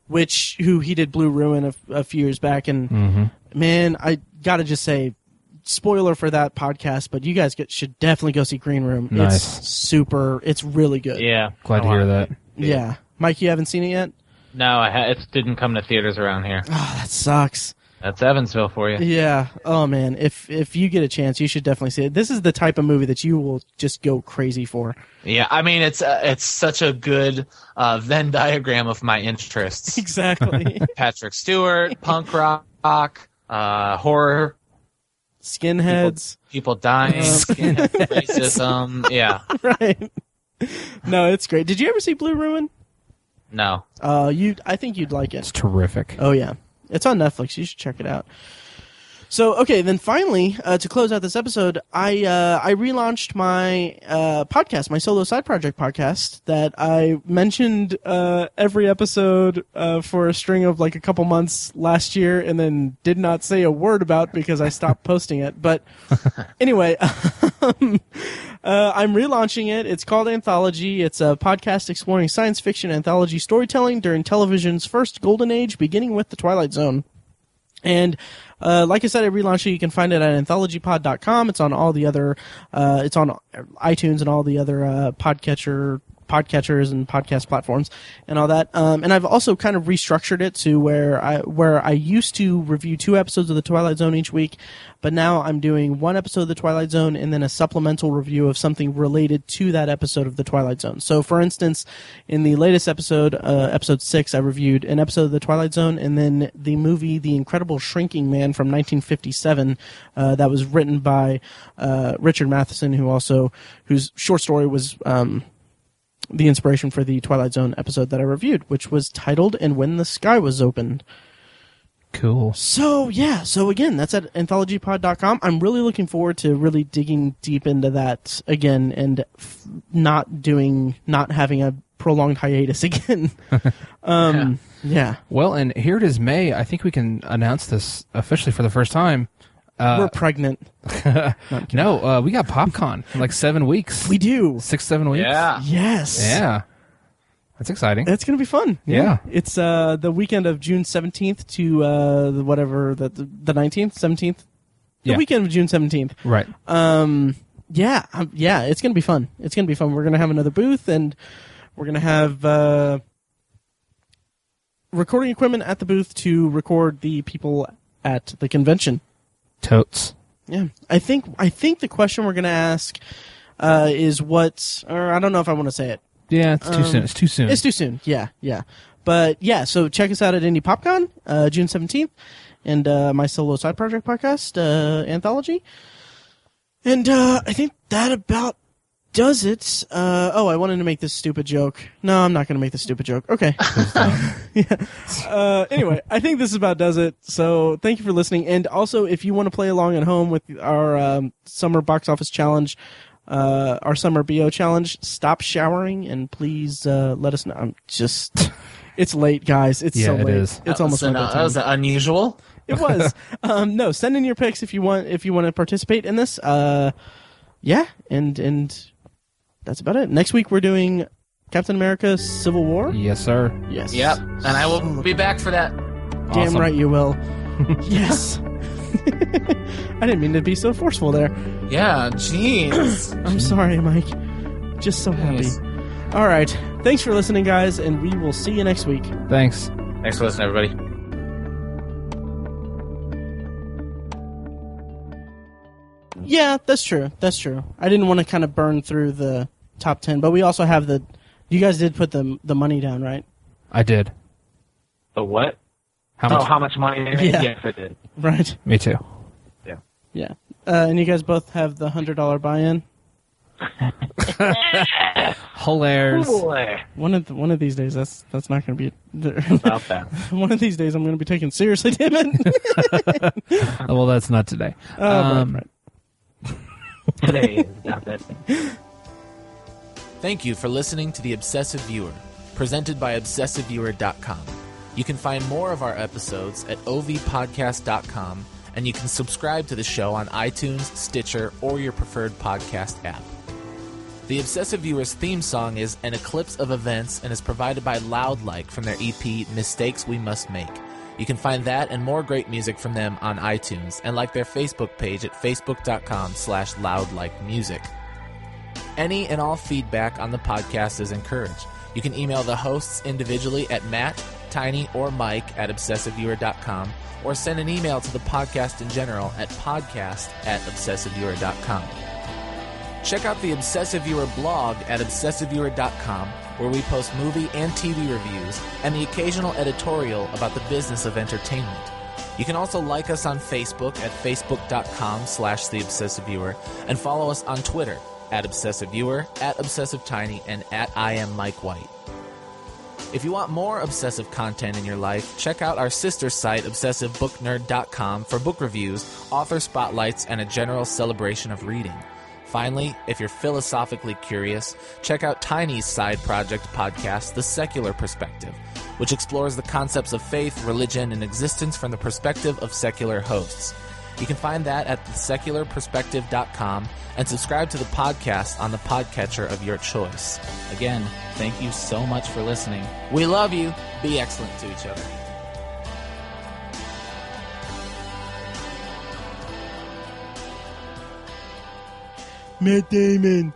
[SPEAKER 1] who he did Blue Ruin a few years back. And man, I gotta just say, spoiler for that podcast, but you guys should definitely go see Green Room.
[SPEAKER 2] Nice.
[SPEAKER 1] It's really good.
[SPEAKER 3] Yeah.
[SPEAKER 2] Glad to hear that.
[SPEAKER 1] Yeah. Mike, you haven't seen it yet?
[SPEAKER 3] No, it didn't come to theaters around here.
[SPEAKER 1] Oh, that sucks.
[SPEAKER 3] That's Evansville for you.
[SPEAKER 1] Yeah. Oh man, if you get a chance, you should definitely see it. This is the type of movie that you will just go crazy for.
[SPEAKER 3] Yeah, I mean it's such a good Venn diagram of my interests.
[SPEAKER 1] Exactly.
[SPEAKER 3] Patrick Stewart, punk rock, horror,
[SPEAKER 1] skinheads,
[SPEAKER 3] people dying, racism. Yeah.
[SPEAKER 1] Right. No, it's great. Did you ever see Blue Ruin?
[SPEAKER 3] No.
[SPEAKER 1] I think you'd like it.
[SPEAKER 2] It's terrific.
[SPEAKER 1] Oh yeah, it's on Netflix. You should check it out. So okay, then finally, to close out this episode, I relaunched my podcast, my solo side project podcast that I mentioned every episode for a string of like a couple months last year, and then did not say a word about because I stopped posting it. But anyway. I'm relaunching it. It's called Anthology. It's a podcast exploring science fiction anthology storytelling during television's first golden age, beginning with The Twilight Zone. And like I said, I relaunched it. You can find it at anthologypod.com. It's on all the other, it's on iTunes and all the other podcatchers and podcast platforms and all that. And I've also kind of restructured it to where I used to review 2 episodes of The Twilight Zone each week, but now I'm doing 1 episode of The Twilight Zone and then a supplemental review of something related to that episode of The Twilight Zone. So, for instance, in the latest episode, episode 6, I reviewed an episode of The Twilight Zone and then the movie The Incredible Shrinking Man from 1957 that was written by Richard Matheson, whose short story was the inspiration for the Twilight Zone episode that I reviewed, which was titled And When the Sky Was Opened.
[SPEAKER 2] Cool.
[SPEAKER 1] So again, that's at anthologypod.com. I'm really looking forward to really digging deep into that again and not having a prolonged hiatus again. Yeah.
[SPEAKER 2] Well, and here it is May. I think we can announce this officially for the first time.
[SPEAKER 1] We're pregnant.
[SPEAKER 2] No, we got PopCon in like 7 weeks.
[SPEAKER 1] We do.
[SPEAKER 2] 6-7 weeks.
[SPEAKER 4] Yeah.
[SPEAKER 1] Yes.
[SPEAKER 2] Yeah. That's exciting.
[SPEAKER 1] It's going to be fun.
[SPEAKER 2] Yeah.
[SPEAKER 1] It's the weekend of June 17th to the 19th, 17th. The weekend of June 17th.
[SPEAKER 2] Right.
[SPEAKER 1] Yeah, it's going to be fun. It's going to be fun. We're going to have another booth, and we're going to have recording equipment at the booth to record the people at the convention.
[SPEAKER 2] Totes.
[SPEAKER 1] Yeah. I think the question we're going to ask is what, or I don't know if I want to say it.
[SPEAKER 2] Yeah, it's too soon. It's too soon.
[SPEAKER 1] It's too soon. Yeah. But yeah, so check us out at Indie PopCon, June 17th, and my solo side project podcast, Anthology. And I think that about does it. I wanted to make this stupid joke. No, I'm not going to make this stupid joke. Okay. Yeah. Anyway, I think this about does it. So thank you for listening. And also, if you want to play along at home with our summer box office challenge, our summer BO challenge, stop showering and please let us know. I'm just, it's late, guys. It's so late.
[SPEAKER 2] It is.
[SPEAKER 1] It's almost my bedtime.
[SPEAKER 3] That was unusual.
[SPEAKER 1] It was. No, send in your picks if you want to participate in this. Yeah, and that's about it. Next week we're doing Captain America: Civil War.
[SPEAKER 2] Yes, sir.
[SPEAKER 1] Yes.
[SPEAKER 3] Yep. And I will be back for that.
[SPEAKER 1] Damn
[SPEAKER 2] Awesome.
[SPEAKER 1] right you will. Yes. I didn't mean to be so forceful there.
[SPEAKER 3] Yeah, jeez.
[SPEAKER 1] I'm sorry, Mike. Just so happy.
[SPEAKER 3] Nice.
[SPEAKER 1] All right. Thanks for listening, guys, and we will see you next week.
[SPEAKER 2] Thanks.
[SPEAKER 3] Thanks for listening, everybody.
[SPEAKER 1] Yeah, that's true. That's true. I didn't want to kind of burn through the top 10, but we also have the. You guys did put the money down, right?
[SPEAKER 2] I did.
[SPEAKER 4] The what?
[SPEAKER 2] How much?
[SPEAKER 4] How much money?
[SPEAKER 1] Yeah.
[SPEAKER 4] Yes, I did.
[SPEAKER 1] Right.
[SPEAKER 2] Me too.
[SPEAKER 1] Yeah. And you guys both have the $100 buy-in.
[SPEAKER 2] Hilarious.
[SPEAKER 4] Boy.
[SPEAKER 1] One of these days, that's not going to be
[SPEAKER 4] About that.
[SPEAKER 1] One of these days, I'm going to be taken seriously. Damn it!
[SPEAKER 2] Oh, well, that's not today.
[SPEAKER 1] Right.
[SPEAKER 4] Today is not that thing.
[SPEAKER 3] Thank you for listening to The Obsessive Viewer, presented by ObsessiveViewer.com. You can find more of our episodes at ovpodcast.com, and you can subscribe to the show on iTunes, Stitcher, or your preferred podcast app. The Obsessive Viewer's theme song is An Eclipse of Events and is provided by Loudlike from their EP Mistakes We Must Make. You can find that and more great music from them on iTunes and like their Facebook page at facebook.com/loudlikemusic. Any and all feedback on the podcast is encouraged. You can email the hosts individually at Matt, Tiny, or Mike at obsessiveviewer.com, or send an email to the podcast in general at podcast@obsessiveviewer.com. Check out the Obsessive Viewer blog at obsessiveviewer.com, where we post movie and TV reviews and the occasional editorial about the business of entertainment. You can also like us on Facebook at facebook.com/theobsessiveviewer and follow us on Twitter at obsessiveviewer, at obsessivetiny, and at IamMikeWhite. If you want more obsessive content in your life, check out our sister site, obsessivebooknerd.com, for book reviews, author spotlights, and a general celebration of reading. Finally, if you're philosophically curious, check out Tiny's side project podcast, The Secular Perspective, which explores the concepts of faith, religion, and existence from the perspective of secular hosts. You can find that at thesecularperspective.com and subscribe to the podcast on the podcatcher of your choice. Again, thank you so much for listening. We love you. Be excellent to each other.
[SPEAKER 1] Matt Damon.